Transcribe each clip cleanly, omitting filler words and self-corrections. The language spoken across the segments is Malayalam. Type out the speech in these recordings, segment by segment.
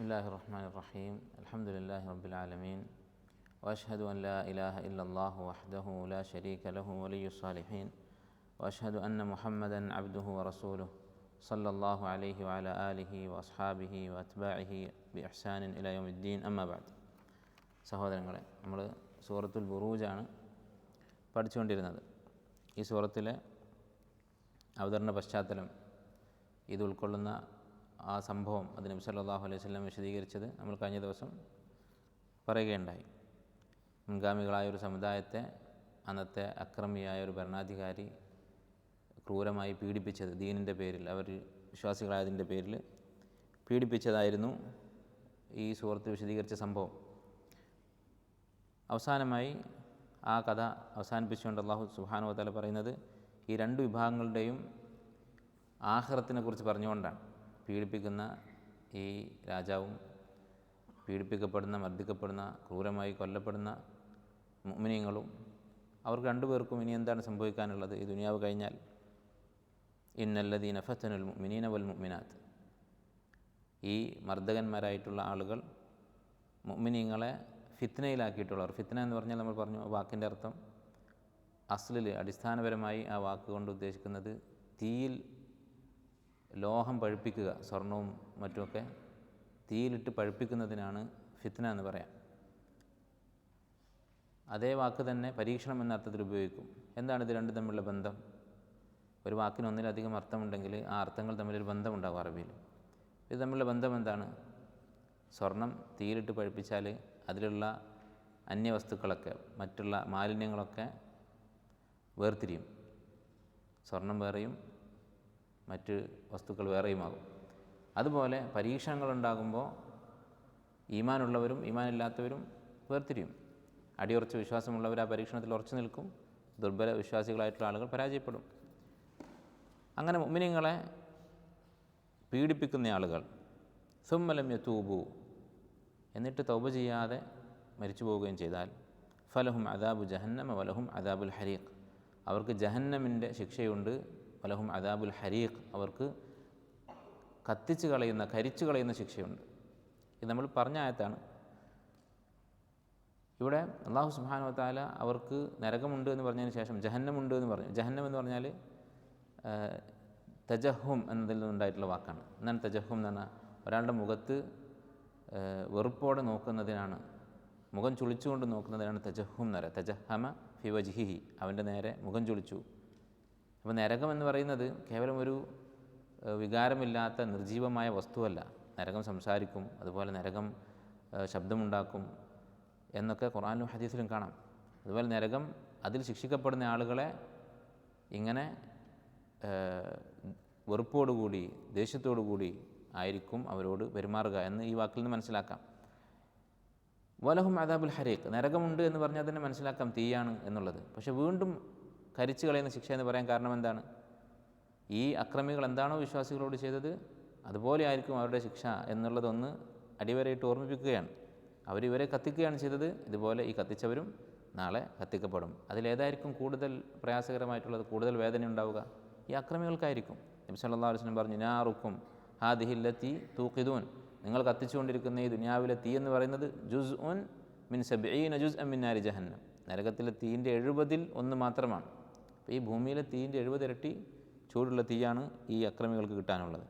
ബിസ്മില്ലാഹിർ റഹ്മാനിർ റഹീം അൽഹംദുലില്ലാഹി റബ്ബിൽ ആലമീൻ വഅഷ്ഹദു അൻ ലാ ഇലാഹ ഇല്ലല്ലാഹു വഹ്ദഹു ലാ ശരീക ലഹു വലിയ്യുസ് സാലിഹീൻ വഅഷ്ഹദു അന്ന മുഹമ്മദൻ അബ്ദുഹു വറസൂലുഹു സല്ലല്ലാഹു അലൈഹി വഅലാ ആലിഹി വഅസ്ഹാബിഹി വഅത്ബാഇഹി ബിഇഹ്സാനിൻ ഇലാ യൗമിദ്ദീൻ അമ്മാ ബഅദ്. സഹോദരങ്ങളെ, നമ്മൾ സൂറത്തുൽ ബുറൂജാണ് പഠിച്ചുകൊണ്ടിരുന്നത്. ഈ സൂറത്തിലെ അവതരണ പശ്ചാത്തലം, ഇത് ഉൾക്കൊള്ളുന്ന ആ സംഭവം അത് നബി സല്ലല്ലാഹു അലൈഹി വസല്ലം വിശദീകരിച്ചത് നമ്മൾ കഴിഞ്ഞ ദിവസം പറയുകയുണ്ടായി. മുൻഗാമികളായൊരു സമുദായത്തെ അന്നത്തെ അക്രമിയായ ഒരു ഭരണാധികാരി ക്രൂരമായി പീഡിപ്പിച്ചത് ദീനിൻ്റെ പേരിൽ, അവർ വിശ്വാസികളായതിൻ്റെ പേരിൽ പീഡിപ്പിച്ചതായിരുന്നു ഈ സൂറത്ത് വിശദീകരിച്ച സംഭവം. അവസാനമായി ആ കഥ അവസാനിപ്പിച്ചുകൊണ്ട് അല്ലാഹു സുബ്ഹാനഹു വ തആല പറയുന്നത് ഈ രണ്ട് വിഭാഗങ്ങളുടെയും ആഖിറത്തിനെ കുറിച്ച് പറഞ്ഞുകൊണ്ടാണ്. പീഡിപ്പിക്കുന്ന ഈ രാജാവും പീഡിപ്പിക്കപ്പെടുന്ന, മർദ്ദിക്കപ്പെടുന്ന, ക്രൂരമായി കൊല്ലപ്പെടുന്ന മുഅ്മിനീങ്ങളും, അവർക്ക് രണ്ടുപേർക്കും ഇനി എന്താണ് സംഭവിക്കാനുള്ളത് ഈ ദുനിയാവ് കഴിഞ്ഞാൽ? ഇന്നല്ലദീന ഫതനുൽ മുഅ്മിനീന വൽ മുഅ്മിനാത്ത്, ഈ മർദ്ദകന്മാരായിട്ടുള്ള ആളുകൾ മുഅ്മിനീങ്ങളെ ഫിത്നയിലാക്കിയിട്ടുള്ളവർ. ഫിത്ന എന്ന് പറഞ്ഞാൽ നമ്മൾ പറഞ്ഞു, വാക്കിൻ്റെ അർത്ഥം അസ്ലിൽ അടിസ്ഥാനപരമായി ആ വാക്കുകൊണ്ട് ഉദ്ദേശിക്കുന്നത് തീയിൽ ലോഹം പഴുപ്പിക്കുക, സ്വർണവും മറ്റുമൊക്കെ തീയിലിട്ട് പഴുപ്പിക്കുന്നതിനാണ് ഫിത്ന എന്ന് പറയാം. അതേ വാക്ക് തന്നെ പരീക്ഷണം എന്ന അർത്ഥത്തിൽ ഉപയോഗിക്കും. എന്താണ് ഇത് രണ്ടും തമ്മിലുള്ള ബന്ധം? ഒരു വാക്കിന് ഒന്നിലധികം അർത്ഥമുണ്ടെങ്കിൽ ആ അർത്ഥങ്ങൾ തമ്മിലൊരു ബന്ധമുണ്ടാകും അറബിയിൽ. ഇത് തമ്മിലുള്ള ബന്ധം എന്താണ്? സ്വർണം തീയിലിട്ട് പഴുപ്പിച്ചാൽ അതിലുള്ള അന്യവസ്തുക്കളൊക്കെ, മറ്റുള്ള മാലിന്യങ്ങളൊക്കെ വേർതിരിയും. സ്വർണം വേറെയും മറ്റ് വസ്തുക്കൾ വേറെയുമാകും. അതുപോലെ പരീക്ഷണങ്ങളുണ്ടാകുമ്പോൾ ഈമാനുള്ളവരും ഈമാനില്ലാത്തവരും വേർതിരിയും. അടിയുറച്ച വിശ്വാസമുള്ളവർ ആ പരീക്ഷണത്തിൽ ഉറച്ചു നിൽക്കും, ദുർബല വിശ്വാസികളായിട്ടുള്ള ആളുകൾ പരാജയപ്പെടും. അങ്ങനെ മുഅ്മിനീങ്ങളെ പീഡിപ്പിക്കുന്ന ആളുകൾ സുമ്മ ലം യതൂബു, എന്നിട്ട് തൗബ ചെയ്യാതെ മരിച്ചു പോവുകയും ചെയ്താൽ ഫലഹും അദാബു ജഹന്നമ വലഹും അദാബുൽ ഹരീഖ്, അവർക്ക് ജഹന്നമിൻ്റെ ശിക്ഷയുണ്ട്. വലഹും അദാബുൽ ഹരീഖ്, അവർക്ക് കത്തിച്ച് കളയുന്ന, കരിച്ചു കളയുന്ന ശിക്ഷയുണ്ട്. ഇത് നമ്മൾ പറഞ്ഞ ആയത്താണ്. ഇവിടെ അല്ലാഹു സുബ്ഹാനഹു വ തആല അവർക്ക് നരകമുണ്ട് എന്ന് പറഞ്ഞതിന് ശേഷം ജഹന്നമുണ്ട് എന്ന് പറഞ്ഞു. ജഹന്നം എന്ന് പറഞ്ഞാൽ തജഹും എന്നതിൽ നിന്നുണ്ടായിട്ടുള്ള വാക്കാണ്. എന്നാൽ തജഹും എന്ന് പറഞ്ഞാൽ ഒരാളുടെ മുഖത്ത് വെറുപ്പോടെ നോക്കുന്നതിനാണ്, മുഖം ചുളിച്ചുകൊണ്ട് നോക്കുന്നതിനാണ് തജഹും എന്ന് പറയുക. തജഹമ ഫി വജ്ഹിഹി, അവൻ്റെ നേരെ മുഖം ചുളിച്ചു. അപ്പോൾ നരകം എന്ന് പറയുന്നത് കേവലം ഒരു വികാരമില്ലാത്ത നിർജീവമായ വസ്തുവല്ല. നരകം സംസാരിക്കും, അതുപോലെ നരകം ശബ്ദമുണ്ടാക്കും എന്നൊക്കെ ഖുർആനിലും ഹദീസിലും കാണാം. അതുപോലെ നരകം, അതിൽ ശിക്ഷിക്കപ്പെടുന്ന ആളുകളെ ഇങ്ങനെ വെറുപ്പോടുകൂടി, ദേഷ്യത്തോടുകൂടി ആയിരിക്കും അവരോട് പെരുമാറുക എന്ന് ഈ വാക്കിൽ നിന്ന് മനസ്സിലാക്കാം. വലഹും അദാബുൽ ഹരീഖ്, നരകമുണ്ട് എന്ന് പറഞ്ഞാൽ തന്നെ മനസ്സിലാക്കാം തീയാണ് എന്നുള്ളത്. പക്ഷെ വീണ്ടും കരിച്ചു കളയുന്ന ശിക്ഷ എന്ന് പറയാൻ കാരണം എന്താണ്? ഈ അക്രമികൾ എന്താണോ വിശ്വാസികളോട് ചെയ്തത് അതുപോലെ ആയിരിക്കും അവരുടെ ശിക്ഷ എന്നുള്ളതൊന്ന് അടിവരയിട്ട് ഓർമ്മിപ്പിക്കുകയാണ്. അവരിവരെ കത്തിക്കുകയാണ് ചെയ്തത്, ഇതുപോലെ ഈ കത്തിച്ചവരും നാളെ കത്തിക്കപ്പെടും. അതിലേതായിരിക്കും കൂടുതൽ പ്രയാസകരമായിട്ടുള്ളത്, കൂടുതൽ വേദന ഉണ്ടാവുക? ഈ അക്രമികൾക്കായിരിക്കും. നബി സല്ലല്ലാഹു അലൈഹി വസല്ലം പറഞ്ഞു, നാറുക്കും ഹാദിഹില്ലത്തി തൂഖിദൂൻ, നിങ്ങൾ കത്തിച്ചുകൊണ്ടിരിക്കുന്ന ഈ ദുനിയാവിലെ തീ എന്ന് പറയുന്നത് ജുസ്ഉൻ മിൻ 70 ജുസ്അൻ മിൻ നാരി ജഹന്നം, നരകത്തിലെ തീയിൻ്റെ 70-ൽ 1 മാത്രമാണ്. അപ്പോൾ ഈ ഭൂമിയിലെ തീയിൻ്റെ 70 ഇരട്ടി ചൂടുള്ള തീയാണ് ഈ അക്രമികൾക്ക് കിട്ടാനുള്ളത്.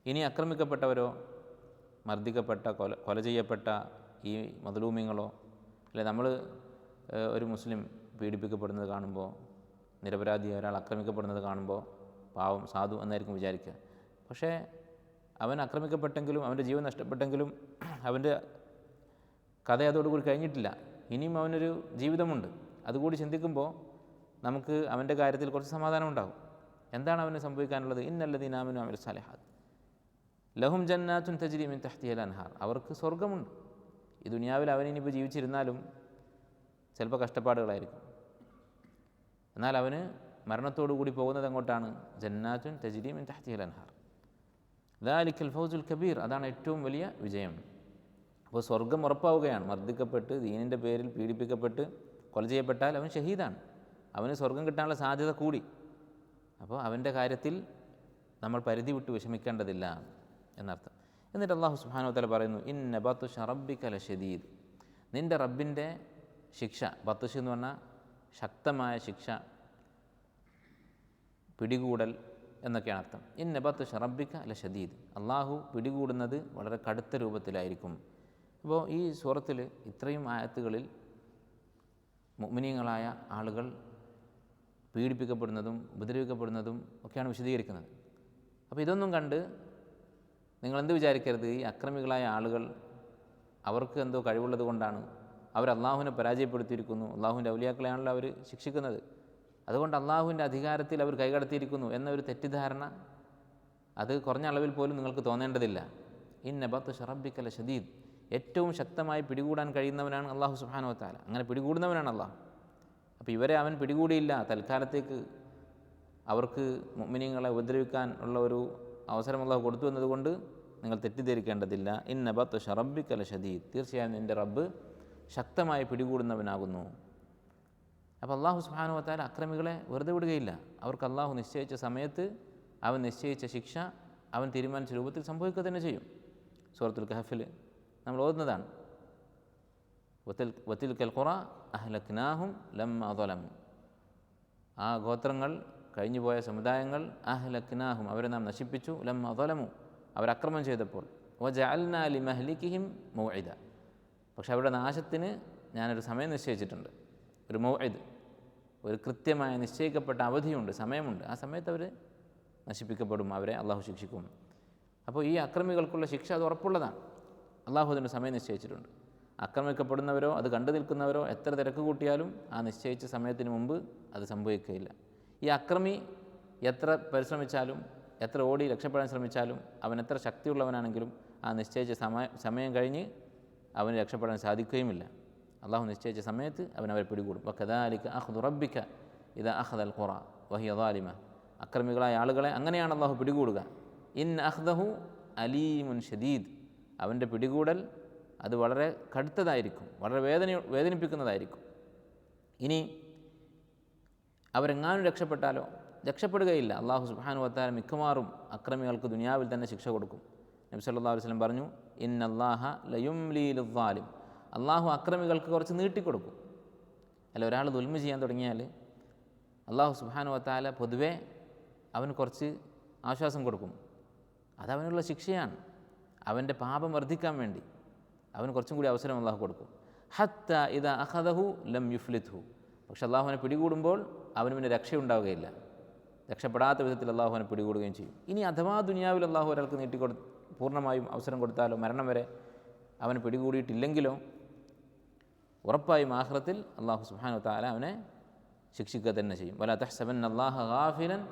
ഇനി അക്രമിക്കപ്പെട്ടവരോ, മർദ്ദിക്കപ്പെട്ട, കൊല ചെയ്യപ്പെട്ട ഈ മദ്ലൂമിങ്ങളോ, അല്ലെ നമ്മൾ ഒരു മുസ്ലിം പീഡിപ്പിക്കപ്പെടുന്നത് കാണുമ്പോൾ, നിരപരാധിയായ ഒരാൾ ആക്രമിക്കപ്പെടുന്നത് കാണുമ്പോൾ പാവം സാധു എന്നായിരിക്കും വിചാരിക്കുക. പക്ഷേ അവൻ ആക്രമിക്കപ്പെട്ടെങ്കിലും, അവൻ്റെ ജീവൻ നഷ്ടപ്പെട്ടെങ്കിലും അവൻ്റെ കഥ അതോടുകൂടി കഴിഞ്ഞിട്ടില്ല. ഇനിയും അവനൊരു ജീവിതമുണ്ട്. അതുകൂടി ചിന്തിക്കുമ്പോൾ നമുക്ക് അവൻ്റെ കാര്യത്തിൽ കുറച്ച് സമാധാനം ഉണ്ടാകും. എന്താണ് അവന് സംഭവിക്കാനുള്ളത്? ഇന്നല്ലദീന ആമനു വഅമിലു സ്സാലിഹാത്ത് ലഹും ജന്നാത്തുൻ തജ്രി മിൻ തഹ്തിഹൽ അൻഹാർ, അവർക്ക് സ്വർഗ്ഗമുണ്ട്. ഈ ദുനിയാവിൽ അവനിപ്പോൾ ജീവിച്ചിരുന്നാലും ചിലപ്പോൾ കഷ്ടപ്പാടുകളായിരിക്കും. എന്നാൽ അവന് മരണത്തോടു കൂടി പോകുന്നത് എങ്ങോട്ടാണ്? ജന്നാത്തുൻ തജ്രി മിൻ തഹ്തിഹൽ അൻഹാർ, ദാലിക്കൽ ഫൗസുൽ കബീർ, അതാണ് ഏറ്റവും വലിയ വിജയം. അപ്പോൾ സ്വർഗം ഉറപ്പാവുകയാണ്. മർദ്ദിക്കപ്പെട്ട് ദീനിൻ്റെ പേരിൽ പീഡിപ്പിക്കപ്പെട്ട് കൊല ചെയ്യപ്പെട്ടാൽ അവൻ ഷഹീദാണ്, അവന് സ്വർഗം കിട്ടാനുള്ള സാധ്യത കൂടി. അപ്പോൾ അവൻ്റെ കാര്യത്തിൽ നമ്മൾ പരിധി വിട്ട് വിഷമിക്കേണ്ടതില്ല എന്നർത്ഥം. എന്നിട്ട് അള്ളാഹു സുബ്ഹാനഹു വ തആല പറയുന്നു, ഇന്ന ബത്ഷ റബ്ബിക ലശദീദ്, നിൻ്റെ റബ്ബിൻ്റെ ശിക്ഷ, ബത്ഷ് എന്ന് പറഞ്ഞാൽ ശക്തമായ ശിക്ഷ, പിടികൂടൽ എന്നൊക്കെയാണ് അർത്ഥം. ഇന്ന ബത്ഷ റബ്ബിക ലശദീദ്, അള്ളാഹു പിടികൂടുന്നത് വളരെ കടുത്ത രൂപത്തിലായിരിക്കും. അപ്പോൾ ഈ സൂറത്തിൽ ഇത്രയും ആയത്തുകളിൽ മുഅ്മിനീങ്ങളായ ആളുകൾ പീഡിപ്പിക്കപ്പെടുന്നതും ഉപദ്രവിക്കപ്പെടുന്നതും ഒക്കെയാണ് വിശദീകരിക്കുന്നത്. അപ്പോൾ ഇതൊന്നും കണ്ട് നിങ്ങളെന്ത് വിചാരിക്കരുത്, ഈ അക്രമികളായ ആളുകൾ അവർക്ക് എന്തോ കഴിവുള്ളത് കൊണ്ടാണ്, അവർ അള്ളാഹുവിനെ പരാജയപ്പെടുത്തിയിരിക്കുന്നു, അള്ളാഹുവിൻ്റെ ഔലിയാക്കളെയാണല്ലോ അവർ ശിക്ഷിക്കുന്നത്, അതുകൊണ്ട് അള്ളാഹുവിൻ്റെ അധികാരത്തിൽ അവർ കൈകടത്തിയിരിക്കുന്നു എന്നൊരു തെറ്റിദ്ധാരണ അത് കുറഞ്ഞ അളവിൽ പോലും നിങ്ങൾക്ക് തോന്നേണ്ടതില്ല. ഇന്ന ബത്ഷ റബ്ബിക ലശദീദ്, ഏറ്റവും ശക്തമായി പിടികൂടാൻ കഴിയുന്നവനാണ് അള്ളാഹു സുബ്ഹാനഹു വ തആല, അങ്ങനെ പിടികൂടുന്നവനാണ് അള്ളാഹു. അപ്പോൾ ഇവരെ അവൻ പിടികൂടിയില്ല, തൽക്കാലത്തേക്ക് അവർക്ക് മുഅ്മിനീങ്ങളെ ഉപദ്രവിക്കാൻ ഉള്ള ഒരു അവസരം അള്ളാഹു കൊടുത്തു എന്നതുകൊണ്ട് നിങ്ങൾ തെറ്റിദ്ധരിക്കേണ്ടതില്ല. ഇന്ന ബത്ഷ റബ്ബിക ലശദീദ്, തീർച്ചയായും നിൻ്റെ റബ്ബ് ശക്തമായി പിടികൂടുന്നവനാകുന്നു. അപ്പോൾ അള്ളാഹു സുബ്ഹാനഹു വ തആല അക്രമികളെ വെറുതെ വിടുകയില്ല. അവർക്ക് അള്ളാഹു നിശ്ചയിച്ച സമയത്ത് അവൻ നിശ്ചയിച്ച ശിക്ഷ അവൻ തീരുമാനിച്ച രൂപത്തിൽ സംഭവിക്കുക തന്നെ ചെയ്യും. സൂറത്തുൽ കഹഫിൽ നമ്മൾ ഓതുന്നതാണ്, വതിൽകൽ ഖുറ അഹ്ലക്നാഹും ലമ്മ ളലമു, ആ ഗോത്രങ്ങൾ കഴിഞ്ഞുപോയ സമുദായങ്ങൾ, അഹ്ലക്നാഹും അവരെ നാം നശിപ്പിച്ചു, ലമ്മ ളലമു അവരക്രമം ചെയ്തപ്പോൾ, വജഅൽനാ ലിമഹ്ലികിഹിം മൗഇദ, പക്ഷെ അവരുടെ നാശത്തിന് ഞാനൊരു സമയം നിശ്ചയിച്ചിട്ടുണ്ട്, ഒരു മൗഇദ്, ഒരു കൃത്യമായ നിശ്ചയിക്കപ്പെട്ട അവധിയുണ്ട്, സമയമുണ്ട്, ആ സമയത്ത് അവർ നശിപ്പിക്കപ്പെടും, അവരെ അള്ളാഹു ശിക്ഷിക്കും. അപ്പോൾ ഈ അക്രമികൾക്കുള്ള ശിക്ഷ അത് ഉറപ്പുള്ളതാണ്, അള്ളാഹു അതിന് സമയം നിശ്ചയിച്ചിട്ടുണ്ട്. ആക്രമിക്കപ്പെടുന്നവരോ അത് കണ്ടു നിൽക്കുന്നവരോ എത്ര തിരക്ക് കൂട്ടിയാലും ആ നിശ്ചയിച്ച സമയത്തിന് മുമ്പ് അത് സംഭവിക്കുകയില്ല. ഈ അക്രമി എത്ര പരിശ്രമിച്ചാലും എത്ര ഓടി രക്ഷപ്പെടാൻ ശ്രമിച്ചാലും അവൻ എത്ര ശക്തിയുള്ളവനാണെങ്കിലും ആ നിശ്ചയിച്ച സമയം കഴിഞ്ഞ് അവന് രക്ഷപ്പെടാൻ സാധിക്കുകയുമില്ല. അള്ളാഹു നിശ്ചയിച്ച സമയത്ത് അവരെ പിടികൂടും. വകദാലിക അഖ്ദു റബ്ബിക ഇദാ അഖദൽ ഖുറ വഹിയ ളാലിമ, അക്രമികളായ ആളുകളെ അങ്ങനെയാണ് അള്ളാഹു പിടികൂടുക. ഇൻ അഖ്ദഹു അലീമുൻ ഷദീദ്, അവൻ്റെ പിടികൂടൽ അത് വളരെ കടുത്തതായിരിക്കും, വളരെ വേദനിപ്പിക്കുന്നതായിരിക്കും. ഇനി അവരെങ്ങാനും രക്ഷപ്പെട്ടാലോ? രക്ഷപ്പെടുകയില്ല. അള്ളാഹു സുബ്ഹാനഹു വ തആല മിക്കവാറും അക്രമികൾക്ക് ദുനിയാവിൽ തന്നെ ശിക്ഷ കൊടുക്കും. നബി സല്ലല്ലാഹു അലൈഹി വസല്ലം പറഞ്ഞു, ഇന്നല്ലാഹ ലയുംലി ലിദ്ദാലിം, അള്ളാഹു അക്രമികൾക്ക് കുറച്ച് നീട്ടിക്കൊടുക്കും. അല്ല, ഒരാൾ ദുൽമ ചെയ്യാൻ തുടങ്ങിയാൽ അള്ളാഹു സുബ്ഹാനഹു വ തആല പൊതുവേ അവന് കുറച്ച് ആശ്വാസം കൊടുക്കും. അതവനുള്ള ശിക്ഷയാണ്, അവൻ്റെ പാപം വർദ്ധിക്കാൻ വേണ്ടി അവന് കുറച്ചും കൂടി അവസരം അള്ളാഹു കൊടുക്കും. ഹത്ത ഇദാ അഖദഹു ലം യുഫ്ലിത്ഹു, പക്ഷെ അള്ളാഹുവിനെ പിടികൂടുമ്പോൾ അവന് പിന്നെ രക്ഷയുണ്ടാവുകയില്ല, രക്ഷപ്പെടാത്ത വിധത്തിൽ അള്ളാഹുവിനെ പിടികൂടുകയും ചെയ്യും. ഇനി അഥവാ ദുനിയാവിൽ അള്ളാഹു ഒരാൾക്ക് പൂർണ്ണമായും അവസരം കൊടുത്താലോ, മരണം വരെ അവന് പിടികൂടിയിട്ടില്ലെങ്കിലോ, ഉറപ്പായും ആഖിറത്തിൽ അള്ളാഹു സുബ്ഹാനഹു വ തആല അവനെ ശിക്ഷിക്കുക തന്നെ ചെയ്യും. വലാ തഹ്സബന്ന അല്ലാഹ ഗാഫിലൻ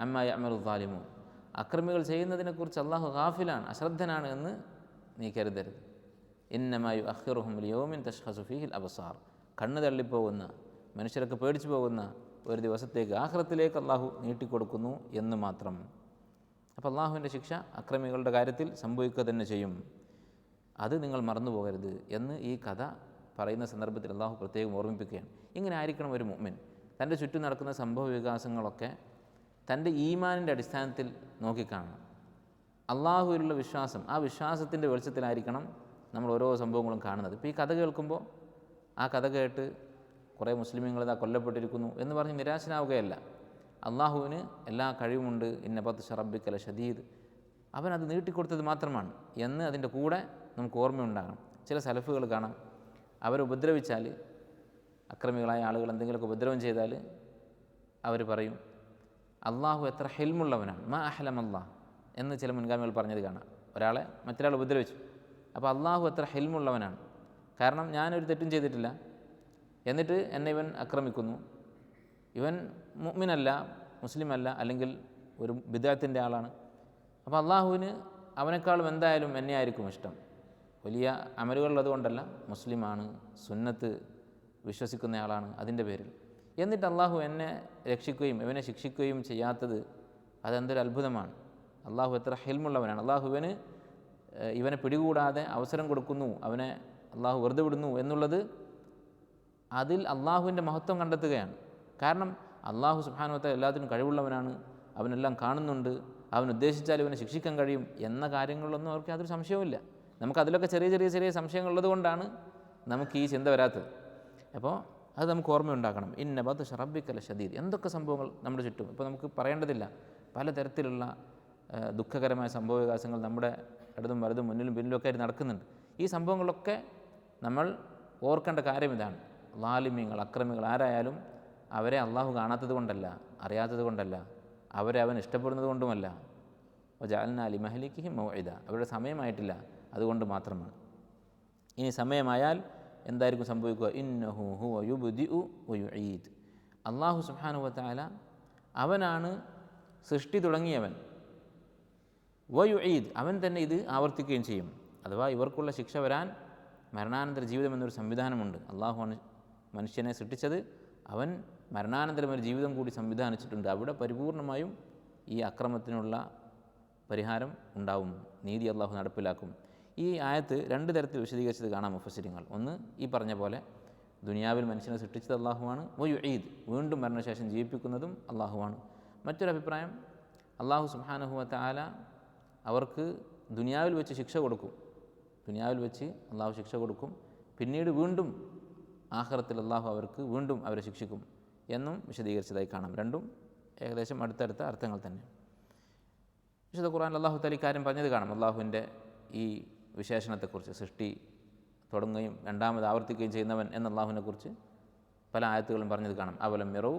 അമ്മാ യഅമലു ളാലിമൂൻ, അക്രമികൾ ചെയ്യുന്നതിനെക്കുറിച്ച് അള്ളാഹു ഗാഫിലാണ്, അശ്രദ്ധനാണ് എന്ന് നീ കരുതരുത്. ഇന്നമാ യുഅഖിറുഹും ലിയൗമിൻ തശ്ഖസു ഫീഹിൽ അബ്സാർ, കണ്ണ് തള്ളിപ്പോകുന്ന, മനുഷ്യരൊക്കെ പേടിച്ചു പോകുന്ന ഒരു ദിവസത്തേക്ക്, ആഖിറത്തിലേക്ക് അള്ളാഹു നീട്ടിക്കൊടുക്കുന്നു എന്ന് മാത്രം. അപ്പോൾ അള്ളാഹുവിൻ്റെ ശിക്ഷ അക്രമികളുടെ കാര്യത്തിൽ സംഭവിക്കുക തന്നെ ചെയ്യും, അത് നിങ്ങൾ മറന്നു പോകരുത് എന്ന് ഈ കഥ പറയുന്ന സന്ദർഭത്തിൽ അള്ളാഹു പ്രത്യേകം ഓർമ്മിപ്പിക്കുകയാണ്. ഇങ്ങനെ ആയിരിക്കണം ഒരു മുഅ്മിൻ. തൻ്റെ ചുറ്റും നടക്കുന്ന സംഭവ വികാസങ്ങളൊക്കെ തൻ്റെ ഈമാനിൻ്റെ അടിസ്ഥാനത്തിൽ നോക്കിക്കാണണം. അള്ളാഹുവിലുള്ള വിശ്വാസം, ആ വിശ്വാസത്തിൻ്റെ വെളിച്ചത്തിലായിരിക്കണം നമ്മൾ ഓരോ സംഭവങ്ങളും കാണുന്നത്. ഇപ്പോൾ ഈ കഥ കേൾക്കുമ്പോൾ ആ കഥ കേട്ട് കുറേ മുസ്ലിമീങ്ങൾ ഇതാ കൊല്ലപ്പെട്ടിരിക്കുന്നു എന്ന് പറഞ്ഞ് നിരാശനാവുകയല്ല. അള്ളാഹുവിന് എല്ലാ കഴിവുമുണ്ട്, ഇന്ന ബത്ഷ റബ്ബിക ലശദീദ്, അവനത് നീട്ടിക്കൊടുത്തത് മാത്രമാണ് എന്ന് അതിൻ്റെ കൂടെ നമുക്ക് ഓർമ്മയുണ്ടാകണം. ചില സലഫുകൾ കാണാം, അവരുപദ്രവിച്ചാൽ, അക്രമികളായ ആളുകൾ എന്തെങ്കിലുമൊക്കെ ഉപദ്രവം ചെയ്താൽ അവർ പറയും, അള്ളാഹു എത്ര ഹിൽമുള്ളവനാണ്, മാ അഹ്ലം അല്ലാഹ് എന്ന് ചില മുൻഗാമികൾ പറഞ്ഞത് കാണാം. ഒരാളെ മറ്റൊരാൾ ഉപദ്രവിച്ചു, അപ്പോൾ അള്ളാഹു എത്ര ഹിൽമുള്ളവനാണ്, കാരണം ഞാനൊരു തെറ്റും ചെയ്തിട്ടില്ല, എന്നിട്ട് എന്നെ ഇവൻ ആക്രമിക്കുന്നു, ഇവൻ മുഅ്മിനല്ല, മുസ്ലിമല്ല, അല്ലെങ്കിൽ ഒരു ബിദ്അത്തിൻ്റെ ആളാണ്, അപ്പോൾ അള്ളാഹുവിന് അവനേക്കാളും എന്തായാലും എന്നെ ആയിരിക്കും ഇഷ്ടം. വലിയ അമലുകളുള്ളത് കൊണ്ടല്ല, മുസ്ലിമാണ്, സുന്നത്ത് വിശ്വസിക്കുന്നയാളാണ്, അതിൻ്റെ പേരിൽ. എന്നിട്ട് അള്ളാഹു എന്നെ രക്ഷിക്കുകയും ഇവനെ ശിക്ഷിക്കുകയും ചെയ്യാത്തത് അതെന്തൊരു അത്ഭുതമാണ്. അള്ളാഹു എത്ര ഹിൽമുള്ളവനാണ്, അള്ളാഹു ഇവനെ പിടികൂടാതെ അവസരം കൊടുക്കുന്നു, അവനെ അള്ളാഹു വെറുതെ വിടുന്നു എന്നുള്ളത് അതിൽ അള്ളാഹുവിൻ്റെ മഹത്വം കണ്ടെത്തുകയാണ്. കാരണം അള്ളാഹു സുബ്ഹാനഹു വ തആല എല്ലാത്തിനും കഴിവുള്ളവനാണ്, അവനെല്ലാം കാണുന്നുണ്ട്, അവൻ ഉദ്ദേശിച്ചാൽ ഇവനെ ശിക്ഷിക്കാൻ കഴിയും എന്ന കാര്യങ്ങളിലൊന്നും അവർക്ക് യാതൊരു സംശയവുമില്ല. നമുക്കതിലൊക്കെ ചെറിയ സംശയങ്ങളുള്ളത് കൊണ്ടാണ് നമുക്ക് ഈ ചിന്ത വരാത്തത്. അപ്പോൾ അത് നമുക്ക് ഓർമ്മയുണ്ടാക്കണം. ഇന്ന ബത്ഷ റബ്ബിക ലശദീദ്. എന്തൊക്കെ സംഭവങ്ങൾ നമ്മുടെ ചുറ്റും, ഇപ്പോൾ നമുക്ക് പറയേണ്ടതില്ല, പലതരത്തിലുള്ള ദുഃഖകരമായ സംഭവവികാസങ്ങൾ നമ്മുടെ ഇടതും വലതും മുന്നിലും പിന്നിലുമൊക്കെ ആയിട്ട് നടക്കുന്നുണ്ട്. ഈ സംഭവങ്ങളൊക്കെ നമ്മൾ ഓർക്കേണ്ട കാര്യം ഇതാണ്. ളാലിമീങ്ങൾ, അക്രമികൾ ആരായാലും അവരെ അള്ളാഹു കാണാത്തത് കൊണ്ടല്ല, അറിയാത്തത് കൊണ്ടല്ല, അവരെ അവൻ ഇഷ്ടപ്പെടുന്നത് കൊണ്ടുമല്ല. വജഅൽനാ ലിമഹ്ലികിഹിം മൗഇദ, അവരുടെ സമയമായിട്ടില്ല, അതുകൊണ്ട് മാത്രമാണ്. ഇനി സമയമായാൽ എന്തായിരിക്കും സംഭവിക്കുക? ഇന്നഹു ഹുവ യുബ്ദിഉ വയുഈദ്. അള്ളാഹു സുബ്ഹാനഹു വതആല അവനാണ് സൃഷ്ടി തുടങ്ങിയവൻ. വയുഈദ്, അവൻ തന്നെ ഇത് ആവർത്തിക്കുകയും ചെയ്യും. അഥവാ ഇവർക്കുള്ള ശിക്ഷ വരാൻ മരണാനന്തര ജീവിതം എന്നൊരു സംവിധാനമുണ്ട്. അള്ളാഹുവാണ് മനുഷ്യനെ സൃഷ്ടിച്ചത്, അവൻ മരണാനന്തരം ഒരു ജീവിതം കൂടി സംവിധാനിച്ചിട്ടുണ്ട്. അവിടെ പരിപൂർണമായും ഈ അക്രമത്തിനുള്ള പരിഹാരം ഉണ്ടാവും, നീതി അള്ളാഹു നടപ്പിലാക്കും. ഈ ആയത്ത് രണ്ട് തരത്തിൽ വിശദീകരിച്ചത് കാണാം മുഫസ്സിരിങ്ങൾ. ഒന്ന്, ഈ പറഞ്ഞ പോലെ ദുനിയാവിൽ മനുഷ്യനെ സൃഷ്ടിച്ചത് അള്ളാഹുവാണ്. വയുഈദ്, വീണ്ടും മരണശേഷം ജീവിപ്പിക്കുന്നതും അള്ളാഹുവാണ്. മറ്റൊരു അഭിപ്രായം, അള്ളാഹു സുബ്ഹാനഹു വതആല അവർക്ക് ദുനിയാവിൽ വെച്ച് ശിക്ഷ കൊടുക്കും. ദുനിയാവിൽ വെച്ച് അള്ളാഹു ശിക്ഷ കൊടുക്കും, പിന്നീട് വീണ്ടും ആഖിറത്തിൽ അള്ളാഹു അവർക്ക് വീണ്ടും അവരെ ശിക്ഷിക്കും എന്നും വിശദീകരിച്ചതായി കാണാം. രണ്ടും ഏകദേശം അടുത്തടുത്ത അർത്ഥങ്ങൾ തന്നെ. വിശുദ്ധ ഖുർആൻ അള്ളാഹു തആല ഇക്കാര്യം പറഞ്ഞത് കാണാം. അള്ളാഹുവിൻ്റെ ഈ വിശേഷണത്തെക്കുറിച്ച്, സൃഷ്ടി തുടങ്ങുകയും രണ്ടാമത് ആവർത്തിക്കുകയും ചെയ്യുന്നവൻ എന്ന അള്ളാഹുവിനെക്കുറിച്ച് പല ആയത്തുകളും പറഞ്ഞത് കാണാം. അവലം യറൗ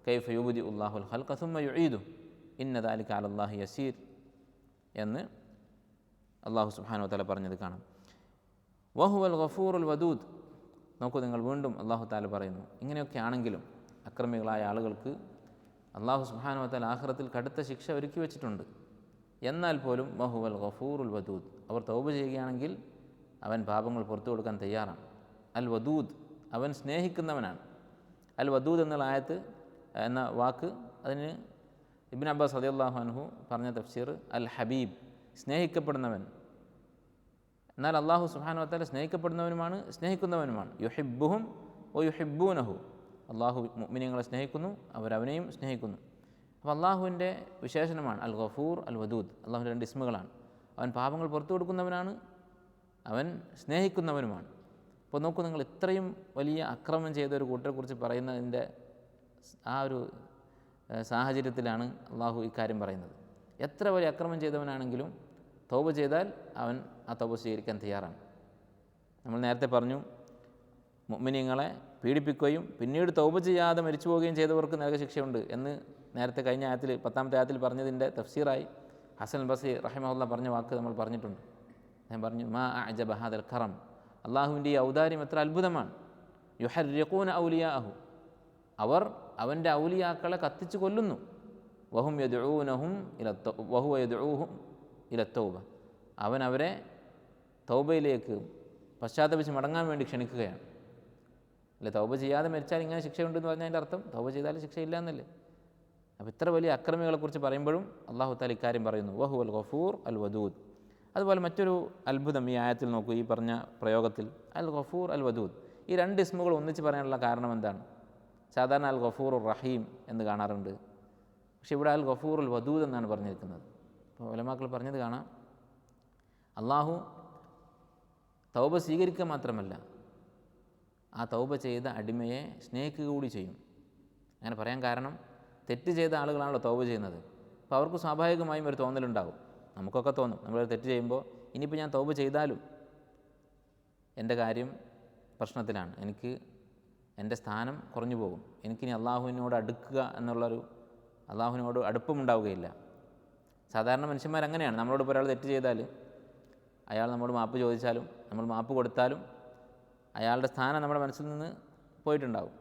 കൈഫ യുബ്ദിഉ അല്ലാഹുൽ ഖൽഖ സുമ്മ യുഈദു ഇന്ന ദാലിക അലല്ലാഹി യസീർ എന്ന് അള്ളാഹു സുബ്ഹാനഹു വതആല പറഞ്ഞത് കാണാം. വഹുവൽ ഗഫൂറുൽ വദൂദ്. നോക്കൂ നിങ്ങൾ, വീണ്ടും അള്ളാഹു തആല പറയുന്നു, ഇങ്ങനെയൊക്കെ ആണെങ്കിലും അക്രമികളായ ആളുകൾക്ക് അള്ളാഹു സുബ്ഹാനഹു വതആല ആഖിറത്തിൽ കടുത്ത ശിക്ഷ ഒരുക്കി വെച്ചിട്ടുണ്ട്. എന്നാൽ പോലും വഹുവൽ ഗഫൂറുൽ വദൂദ്, അവർ തൗബ ചെയ്യുകയാണെങ്കിൽ അവൻ പാപങ്ങൾ പുറത്തു കൊടുക്കാൻ തയ്യാറാണ്. അൽ വദൂദ്, അവൻ സ്നേഹിക്കുന്നവനാണ്. അൽ വദൂദ് എന്നുള്ള ആയത്ത് എന്ന വാക്ക്, അതിന് ഇബ്നു അബ്ബാസ് റളിയല്ലാഹു അൻഹു പറഞ്ഞ തഫ്സീർ അൽ ഹബീബ്, സ്നേഹിക്കപ്പെടുന്നവൻ. എന്നാൽ അള്ളാഹു സുബ്ഹാനഹു വതആല സ്നേഹിക്കപ്പെടുന്നവനുമാണ് സ്നേഹിക്കുന്നവനുമാണ്. യുഹിബ്ബുഹും വയുഹിബ്ബൂനഹു, അള്ളാഹു മുഅ്മിനീങ്ങളെ സ്നേഹിക്കുന്നു, അവരവനെയും സ്നേഹിക്കുന്നു. അപ്പോൾ അള്ളാഹുവിൻ്റെ വിശേഷണമാണ് അൽ ഗഫൂർ അൽ വദൂദ്. അള്ളാഹുവിൻ്റെ രണ്ട് ഇസ്മുകളാണ്. അവൻ പാപങ്ങൾ പുറത്തു കൊടുക്കുന്നവനാണ്, അവൻ സ്നേഹിക്കുന്നവനുമാണ്. അപ്പോൾ നോക്കൂ നിങ്ങൾ, ഇത്രയും വലിയ അക്രമം ചെയ്ത ഒരു കൂട്ടരെക്കുറിച്ച് പറയുന്നതിൻ്റെ ആ ഒരു സാഹചര്യത്തിലാണ് അള്ളാഹു ഇക്കാര്യം പറയുന്നത്. എത്ര വലിയ അക്രമം ചെയ്തവനാണെങ്കിലും തൗബ ചെയ്താൽ അവൻ ആ തൗബ സ്വീകരിക്കാൻ തയ്യാറാണ്. നമ്മൾ നേരത്തെ പറഞ്ഞു, മുഅ്മിനീങ്ങളെ പീഡിപ്പിക്കുകയും പിന്നീട് തൗബ ചെയ്യാതെ മരിച്ചു പോവുകയും ചെയ്തവർക്ക് നരകശിക്ഷയുണ്ട് എന്ന് നേരത്തെ കഴിഞ്ഞ ആയത്തിൽ 10ാമത്തെ ആയത്തിൽ പറഞ്ഞതിൻ്റെ തഫ്സീറായി ഹസൻ ബസരി റഹിമഹുല്ലാ പറഞ്ഞ വാക്ക് നമ്മൾ പറഞ്ഞിട്ടുണ്ട്. അദ്ദേഹം പറഞ്ഞു, മാ അഅജബ ഹാദൽ കറം, അള്ളാഹുവിൻ്റെ ഈ ഔദാര്യം എത്ര അത്ഭുതമാണ്. യുഹർരിഖൂന ഔലിയാഅഹു, അവർ അവൻ്റെ ഔലിയാക്കളെ കത്തിച്ചു കൊല്ലുന്നു. വഹും യദ്ഊനഹും വഹുവ യദ്ഊഹും ഇല തൗബ, അവൻ അവരെ തൗബയിലേക്ക് പശ്ചാത്തപിച്ച് മടങ്ങാൻ വേണ്ടി ക്ഷണിക്കുകയാണ്. അല്ലെ, തൗബ ചെയ്യാതെ മരിച്ചാൽ ഇങ്ങനെ ശിക്ഷയുണ്ടെന്ന് പറഞ്ഞാൽ അതിൻ്റെ അർത്ഥം തൗബ ചെയ്താൽ ശിക്ഷയില്ല എന്നല്ലേ. അപ്പോൾ ഇത്ര വലിയ അക്രമികളെക്കുറിച്ച് പറയുമ്പോഴും അള്ളാഹു തആല ഇക്കാര്യം പറയുന്നു, വഹുവൽ ഗഫൂർ അൽ വദൂദ്. അതുപോലെ മറ്റൊരു അത്ഭുതം ഈ ആയത്തിൽ നോക്കൂ, ഈ പറഞ്ഞ പ്രയോഗത്തിൽ അൽ ഗഫൂർ അൽ വദൂദ്, ഈ രണ്ട് ഇസ്മുകൾ ഒന്നിച്ച് പറയാനുള്ള കാരണം എന്താണ്? സാധാരണ അൽ ഗഫൂർ റഹീം എന്ന് കാണാറുണ്ട്, പക്ഷെ ഇവിടെ അൽ ഗഫൂർ അൽ വദൂദ് എന്നാണ് പറഞ്ഞിരിക്കുന്നത്. അപ്പോൾ ഉലമാക്കൾ പറഞ്ഞത് കാണാം, അള്ളാഹു തൗബ സ്വീകരിക്കുക മാത്രമല്ല, ആ തൗബ ചെയ്ത അടിമയെ സ്നേഹിക്കുക കൂടി ചെയ്യും. അങ്ങനെ പറയാൻ കാരണം, തെറ്റ് ചെയ്ത ആളുകളാണല്ലോ തൗബ ചെയ്യുന്നത്. അപ്പോൾ അവർക്ക് സ്വാഭാവികമായും ഒരു തോന്നലുണ്ടാകും, നമുക്കൊക്കെ തോന്നും, നമ്മളൊരു തെറ്റ് ചെയ്യുമ്പോൾ ഇനിയിപ്പോൾ ഞാൻ തൗബ ചെയ്താലും എൻ്റെ കാര്യം പ്രശ്നത്തിലാണ്, എനിക്ക് എൻ്റെ സ്ഥാനം കുറഞ്ഞു പോകും, എനിക്കിനി അള്ളാഹുവിനോട് അടുക്കുക എന്നുള്ളൊരു, അള്ളാഹുവിനോട് അടുപ്പമുണ്ടാവുകയില്ല. സാധാരണ മനുഷ്യന്മാരങ്ങനെയാണ്. നമ്മളോട് ഇപ്പോൾ ഒരാൾ തെറ്റ് ചെയ്താൽ അയാൾ നമ്മോട് മാപ്പ് ചോദിച്ചാലും നമ്മൾ മാപ്പ് കൊടുത്താലും അയാളുടെ സ്ഥാനം നമ്മുടെ മനസ്സിൽ നിന്ന് പോയിട്ടുണ്ടാകും.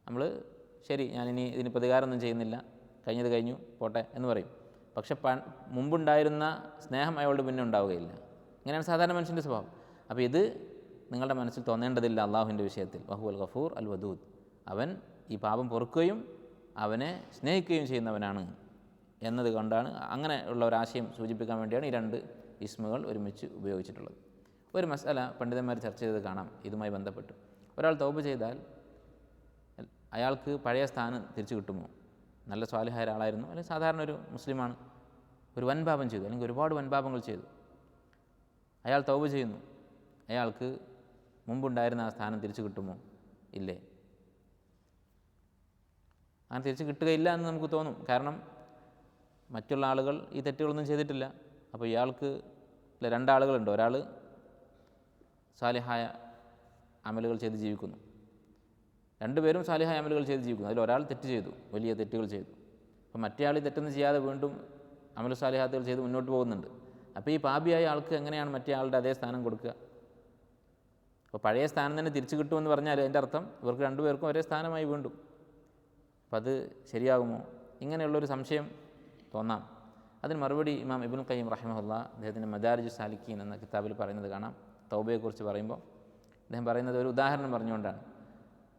നമ്മൾ ശരി, ഞാനിനി ഇതിന് പ്രതികാരമൊന്നും ചെയ്യുന്നില്ല, കഴിഞ്ഞത് കഴിഞ്ഞു പോട്ടെ എന്ന് പറയും. പക്ഷെ മുമ്പുണ്ടായിരുന്ന സ്നേഹം അയാളോട് പിന്നെ ഉണ്ടാവുകയില്ല. ഇങ്ങനെയാണ് സാധാരണ മനുഷ്യൻ്റെ സ്വഭാവം. അപ്പോൾ ഇത് നിങ്ങളുടെ മനസ്സിൽ തോന്നേണ്ടതില്ല അള്ളാഹുവിൻ്റെ വിഷയത്തിൽ. വഹുവൽ ഗഫൂർ അൽ വദൂദ്, അവൻ ഈ പാപം പൊറുക്കുകയും അവനെ സ്നേഹിക്കുകയും ചെയ്യുന്നവനാണ് എന്നത് കൊണ്ടാണ്, അങ്ങനെ ഉള്ള ഒരാശയം സൂചിപ്പിക്കാൻ വേണ്ടിയാണ് ഈ രണ്ട് ഇസ്മുകൾ ഒരുമിച്ച് ഉപയോഗിച്ചിട്ടുള്ളത്. ഒരു മസ്അല പണ്ഡിതന്മാർ ചർച്ച ചെയ്തത് കാണാം ഇതുമായി ബന്ധപ്പെട്ട്. ഒരാൾ തൗബ ചെയ്താൽ അയാൾക്ക് പഴയ സ്ഥാനം തിരിച്ചു കിട്ടുമോ? നല്ല സ്വാലിഹായ ഒരാളായിരുന്നു, അല്ലെങ്കിൽ സാധാരണ ഒരു മുസ്ലിമാണ്, ഒരു വൻപാപം ചെയ്തു, അല്ലെങ്കിൽ ഒരുപാട് വൻപാപങ്ങൾ ചെയ്തു. അയാൾ തൗബ ചെയ്യുന്നു. അയാൾക്ക് മുമ്പുണ്ടായിരുന്ന ആ സ്ഥാനം തിരിച്ചു കിട്ടുമോ? ഇല്ലേ. അങ്ങനെ തിരിച്ച് കിട്ടുകയില്ല എന്ന് നമുക്ക് തോന്നും. കാരണം മറ്റുള്ള ആളുകൾ ഈ തെറ്റുകളൊന്നും ചെയ്തിട്ടില്ല. അപ്പോൾ ഇയാൾക്ക് രണ്ടാളുകളുണ്ട്. ഒരാൾ സാലിഹായ അമലുകൾ ചെയ്ത് ജീവിക്കുന്നു, രണ്ടുപേരും സാലിഹായ അമലുകൾ ചെയ്ത് ജീവിക്കുന്നു. അതിലൊരാൾ തെറ്റ് ചെയ്തു, വലിയ തെറ്റുകൾ ചെയ്തു. അപ്പോൾ മറ്റേ ആൾ തെറ്റൊന്നും ചെയ്യാതെ വീണ്ടും അമലു സാലിഹാത്തുകൾ ചെയ്ത് മുന്നോട്ട് പോകുന്നുണ്ട്. അപ്പോൾ ഈ പാപിയായ ആൾക്ക് എങ്ങനെയാണ് മറ്റേ ആളുടെ അതേ സ്ഥാനം കൊടുക്കുക? അപ്പോൾ പഴയ സ്ഥാനം തന്നെ തിരിച്ചു കിട്ടുമെന്ന് പറഞ്ഞാൽ അതിൻ്റെ അർത്ഥം ഇവർക്ക് രണ്ടുപേർക്കും ഒരേ സ്ഥാനമായി വീണ്ടും. അപ്പം അത് ശരിയാകുമോ? ഇങ്ങനെയുള്ളൊരു സംശയം തോന്നാം. അതിന് മറുപടി ഇമാം ഇബ്നുൽ ഖയ്യിം റഹിമഹുല്ലാഹ് അദ്ദേഹത്തിൻ്റെ മദാരിജു സാലിക്കീൻ എന്ന കിതാബിൽ പറയുന്നത് കാണാം. തൗബയെക്കുറിച്ച് പറയുമ്പോൾ അദ്ദേഹം പറയുന്നത് ഒരു ഉദാഹരണം പറഞ്ഞുകൊണ്ടാണ്.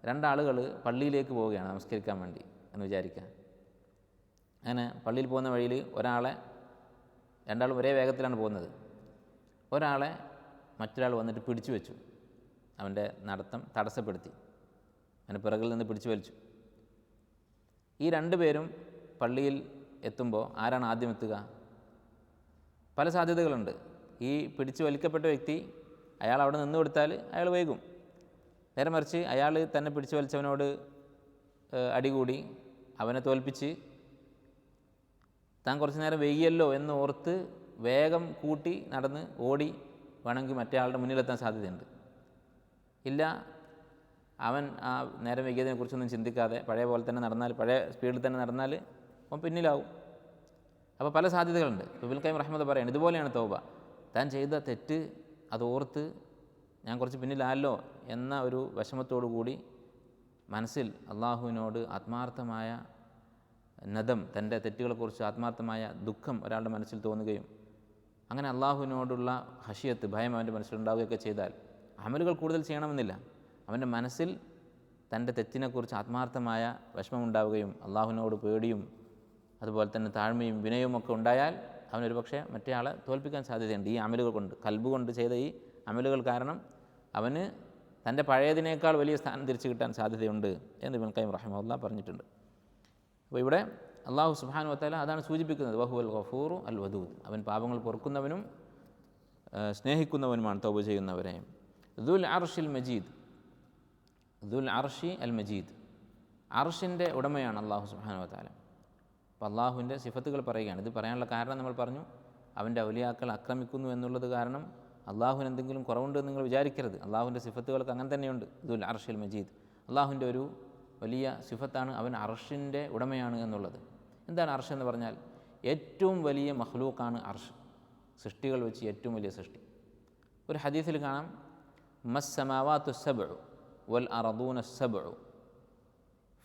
രണ്ടാളുകൾ പള്ളിയിലേക്ക് പോവുകയാണ് നമസ്കരിക്കാൻ വേണ്ടി എന്ന് വിചാരിക്കുക. അങ്ങനെ പള്ളിയിൽ പോകുന്ന വഴിയിൽ രണ്ടാളും ഒരേ വേഗത്തിലാണ് പോകുന്നത്. ഒരാളെ മറ്റൊരാൾ വന്നിട്ട് പിടിച്ചു വെച്ചു, അവൻ്റെ നടത്തം തടസ്സപ്പെടുത്തി, അവൻ്റെ പിറകിൽ നിന്ന് പിടിച്ചു വലിച്ചു. ഈ രണ്ടുപേരും പള്ളിയിൽ എത്തുമ്പോൾ ആരാണ് ആദ്യം എത്തുക? പല സാധ്യതകളുണ്ട്. ഈ പിടിച്ചു വലിക്കപ്പെട്ട വ്യക്തി അയാൾ അവിടെ നിന്ന് കൊടുത്താൽ അയാൾ വൈകും. നേരെ മറിച്ച് അയാൾ തന്നെ പിടിച്ചു വലിച്ചവനോട് അടികൂടി അവനെ തോൽപ്പിച്ച് താൻ കുറച്ച് നേരം വൈകിയല്ലോ എന്ന് ഓർത്ത് വേഗം കൂട്ടി നടന്ന് ഓടി വേണമെങ്കിൽ മറ്റേ ആളുടെ മുന്നിലെത്താൻ സാധ്യതയുണ്ട്. ഇല്ല, അവൻ ആ നേരം വൈകിയതിനെക്കുറിച്ചൊന്നും ചിന്തിക്കാതെ പഴയ പോലെ തന്നെ നടന്നാൽ, പഴയ സ്പീഡിൽ തന്നെ നടന്നാൽ അവൻ പിന്നിലാവും. അപ്പോൾ പല സാധ്യതകളുണ്ട്. ഇബ്നുൽ ഖയ്യിം റഹ്മത്തുള്ളാഹി പറയാണ്, ഇതുപോലെയാണ് തൗബ. താൻ ചെയ്ത തെറ്റ് അത് ഓർത്ത് ഞാൻ കുറച്ച് പിന്നിലായല്ലോ എന്ന ഒരു വിഷമത്തോടു കൂടി മനസ്സിൽ അള്ളാഹുവിനോട് ആത്മാർത്ഥമായ നദം, തൻ്റെ തെറ്റുകളെക്കുറിച്ച് ആത്മാർത്ഥമായ ദുഃഖം ഒരാളുടെ മനസ്സിൽ തോന്നുകയും അങ്ങനെ അള്ളാഹുവിനോടുള്ള ഹശിയത്ത്, ഭയം അവൻ്റെ മനസ്സിലുണ്ടാവുകയൊക്കെ ചെയ്താൽ അമലുകൾ കൂടുതൽ ചെയ്യണമെന്നില്ല. അവൻ്റെ മനസ്സിൽ തൻ്റെ തെറ്റിനെക്കുറിച്ച് ആത്മാർത്ഥമായ വിഷമമുണ്ടാവുകയും അള്ളാഹുവിനോട് പേടിയും അതുപോലെ തന്നെ താഴ്മയും വിനയവും ഒക്കെ ഉണ്ടായാൽ അവനൊരു പക്ഷേ മറ്റേ ആളെ തോൽപ്പിക്കാൻ സാധ്യതയുണ്ട്. ഈ അമലുകൾ കൊണ്ട്, കൽബ് കൊണ്ട് ചെയ്ത ഈ അമലുകൾ കാരണം അവന് തൻ്റെ പഴയതിനേക്കാൾ വലിയ സ്ഥാനം തിരിച്ചു കിട്ടാൻ സാധ്യതയുണ്ട് എന്ന് ഇബ്നുൽ ഖയ്യിം റഹിമഹുല്ലാഹ് പറഞ്ഞിട്ടുണ്ട്. അപ്പോൾ ഇവിടെ അള്ളാഹു സുബ്ഹാനഹു വ തആല അതാണ് സൂചിപ്പിക്കുന്നത്, വഹുവൽ ഗഫൂറു അൽ വദൂദ്. അവൻ പാപങ്ങൾ പൊറുക്കുന്നവനും സ്നേഹിക്കുന്നവനുമാണ് തൗബ ചെയ്യുന്നവരെ. ദുൽ അർഷിൽ മജീദ്, ദുൽ അർഷി അൽ മജീദ്, അർഷിൻ്റെ ഉടമയാണ് അള്ളാഹു സുബ്ഹാനഹു വ തആല. അപ്പോൾ അള്ളാഹുവിൻ്റെ സിഫത്തുകൾ പറയുകയാണ്. ഇത് പറയാനുള്ള കാരണം നമ്മൾ പറഞ്ഞു, അവൻ്റെ ഔലിയാക്കൾ ആക്രമിക്കുന്നു എന്നുള്ളത് കാരണം അള്ളാഹുവിന് എന്തെങ്കിലും കുറവുണ്ട് എന്ന് നിങ്ങൾ വിചാരിക്കരുത്. അള്ളാഹുവിൻ്റെ സിഫത്തുകൾക്ക് അങ്ങനെ തന്നെയുണ്ട്. ദുൽ അർഷിൽ മജീദ്, അള്ളാഹുവിൻ്റെ ഒരു വലിയ സിഫത്താണ് അവൻ അർഷിൻ്റെ ഉടമയാണ് എന്നുള്ളത്. എന്താണ് അർഷ് എന്ന് പറഞ്ഞാൽ? ഏറ്റവും വലിയ മഖ്ലൂക്കാണ് അർഷ്, സൃഷ്ടികൾ വെച്ച് ഏറ്റവും വലിയ സൃഷ്ടി. ഒരു ഹദീസിൽ കാണാം, മസ്സമാവാത്തു സബ്ഉ വൽ അർദൂന സബ്ഉ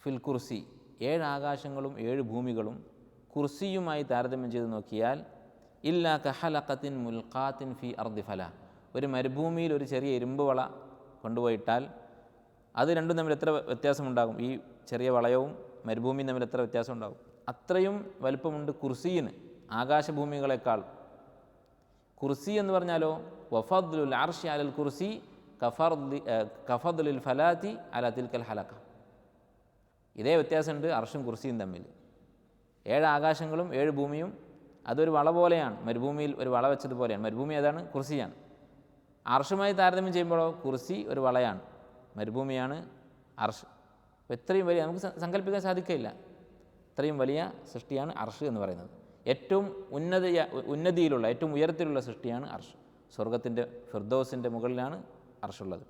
ഫിൽ കുർസി. 7 ആകാശങ്ങളും 7 ഭൂമികളും കുർസിയുമായി താരതമ്യം ചെയ്ത് നോക്കിയാൽ ഇല്ലാ കഹലഖത്തിൻ മുൽഖാത്തിൻ ഫി അർദി ഫല. ഒരു മരുഭൂമിയിൽ ഒരു ചെറിയ ഇരുമ്പ് വള കൊണ്ടുപോയിട്ടാൽ അത് രണ്ടും തമ്മിൽ എത്ര വ്യത്യാസമുണ്ടാകും? ഈ ചെറിയ വളയവും മരുഭൂമിയും തമ്മിൽ എത്ര വ്യത്യാസം ഉണ്ടാകും? അത്രയും വലുപ്പമുണ്ട് കുർസിയിന്, ആകാശഭൂമികളെക്കാൾ. കുർസി എന്ന് പറഞ്ഞാലോ, വഫദ്ലുൽ അർശി അലൽ കുർസി കഫദ്ലുൽ ഫലാത്തി അല തിൽക്കൽ ഹലക. ഇതേ വ്യത്യാസമുണ്ട് അർഷും കുർസിയും തമ്മിൽ. 7 ആകാശങ്ങളും 7 ഭൂമിയും അതൊരു വള പോലെയാണ്, മരുഭൂമിയിൽ ഒരു വള വെച്ചതുപോലെയാണ്. മരുഭൂമി ഏതാണ്? കുർസിയാണ്. അർഷുമായി താരതമ്യം ചെയ്യുമ്പോഴോ കുർസി ഒരു വളയാണ്, മരുഭൂമിയാണ് അർഷ്. അപ്പോൾ ഇത്രയും വലിയ, നമുക്ക് സങ്കല്പിക്കാൻ സാധിക്കില്ല, ഇത്രയും വലിയ സൃഷ്ടിയാണ് അർഷ് എന്ന് പറയുന്നത്. ഏറ്റവും ഉന്നതിയിലുള്ള, ഏറ്റവും ഉയരത്തിലുള്ള സൃഷ്ടിയാണ് അർഷ്. സ്വർഗത്തിൻ്റെ ഫിർദൗസിൻ്റെ മുകളിലാണ് അർഷുള്ളത്.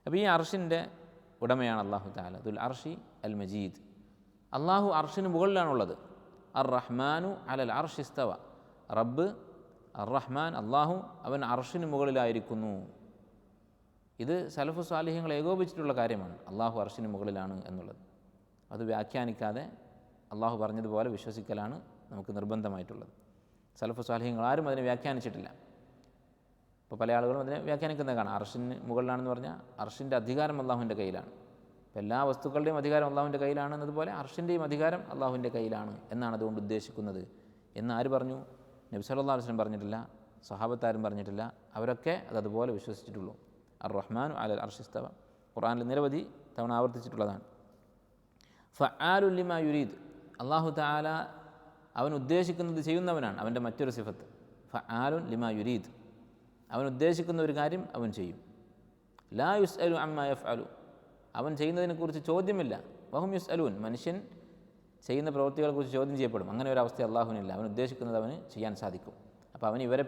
അപ്പോൾ ഈ അർഷിൻ്റെ ഉടമയാണ് അള്ളാഹു തആല, ദുൽ അർഷി അൽ മജീദ്. അള്ളാഹു അർഷിന് മുകളിലാണുള്ളത്. അർ റഹ്മാനു അലൽ അർഷി ഇസ്തവ. റബ്ബ് അർ റഹ്മാൻ, അള്ളാഹു, അവൻ അർഷിന് മുകളിലായിരിക്കുന്നു. ഇത് സലഫു സ്വാലിഹ്യങ്ങൾ ഏകോപിച്ചിട്ടുള്ള കാര്യമാണ്, അള്ളാഹു അർഷിന് മുകളിലാണ് എന്നുള്ളത്. അത് വ്യാഖ്യാനിക്കാതെ അള്ളാഹു പറഞ്ഞതുപോലെ വിശ്വസിക്കലാണ് നമുക്ക് നിർബന്ധമായിട്ടുള്ളത്. സലഫു സ്വാലിഹ്യങ്ങൾ ആരും അതിനെ വ്യാഖ്യാനിച്ചിട്ടില്ല. ഇപ്പോൾ പല ആളുകളും അതിനെ വ്യാഖ്യാനിക്കുന്നത് കാണാം. അർഷിന് മുകളിലാണെന്ന് പറഞ്ഞാൽ അർഷിൻ്റെ അധികാരം അള്ളാഹുവിൻ്റെ കയ്യിലാണ്. അപ്പോൾ എല്ലാ വസ്തുക്കളുടെയും അധികാരം അള്ളാഹുവിൻ്റെ കയ്യിലാണെന്നതുപോലെ അർഷിൻ്റെയും അധികാരം അള്ളാഹുവിൻ്റെ കയ്യിലാണ് എന്നാണ് അതുകൊണ്ട് ഉദ്ദേശിക്കുന്നത് എന്ന് ആര് പറഞ്ഞു? നബി സല്ലല്ലാഹു അലൈഹി വസല്ലം പറഞ്ഞിട്ടില്ല, സ്വഹാബത്താരും പറഞ്ഞിട്ടില്ല. അവരൊക്കെ അതുപോലെ വിശ്വസിച്ചിട്ടുള്ളൂ. അർ റഹ്മാനു അലൽ അർശി ഇസ്തവ ഖുർആനിൽ നിരവധി തവണ ആവർത്തിച്ചിട്ടുള്ളതാണ്. ഫഅാലു ലിമാ യുരീദ്, അള്ളാഹു തആല അവൻ ഉദ്ദേശിക്കുന്നത് ചെയ്യുന്നവനാണ്. അവൻ്റെ മറ്റൊരു സിഫത്ത് ഫആലുൻ ലിമാ യുരീദ്, അവൻ ഉദ്ദേശിക്കുന്ന ഒരു കാര്യം അവൻ ചെയ്യും. ലാ യുസ്അലു അമ്മാ യഫ്അലു, അവൻ ചെയ്യുന്നതിനെക്കുറിച്ച് ചോദ്യമില്ല. വഹും യുസ്അലൂൻ, മനുഷ്യൻ ചെയ്യുന്ന പ്രവൃത്തികളെക്കുറിച്ച് ചോദ്യം ചെയ്യപ്പെടും. അങ്ങനെ ഒരു അവസ്ഥ അള്ളാഹുവിനില്ല. അവൻ ഉദ്ദേശിക്കുന്നത് അവന് ചെയ്യാൻ സാധിക്കും. അപ്പോൾ അവൻ ഇവരെ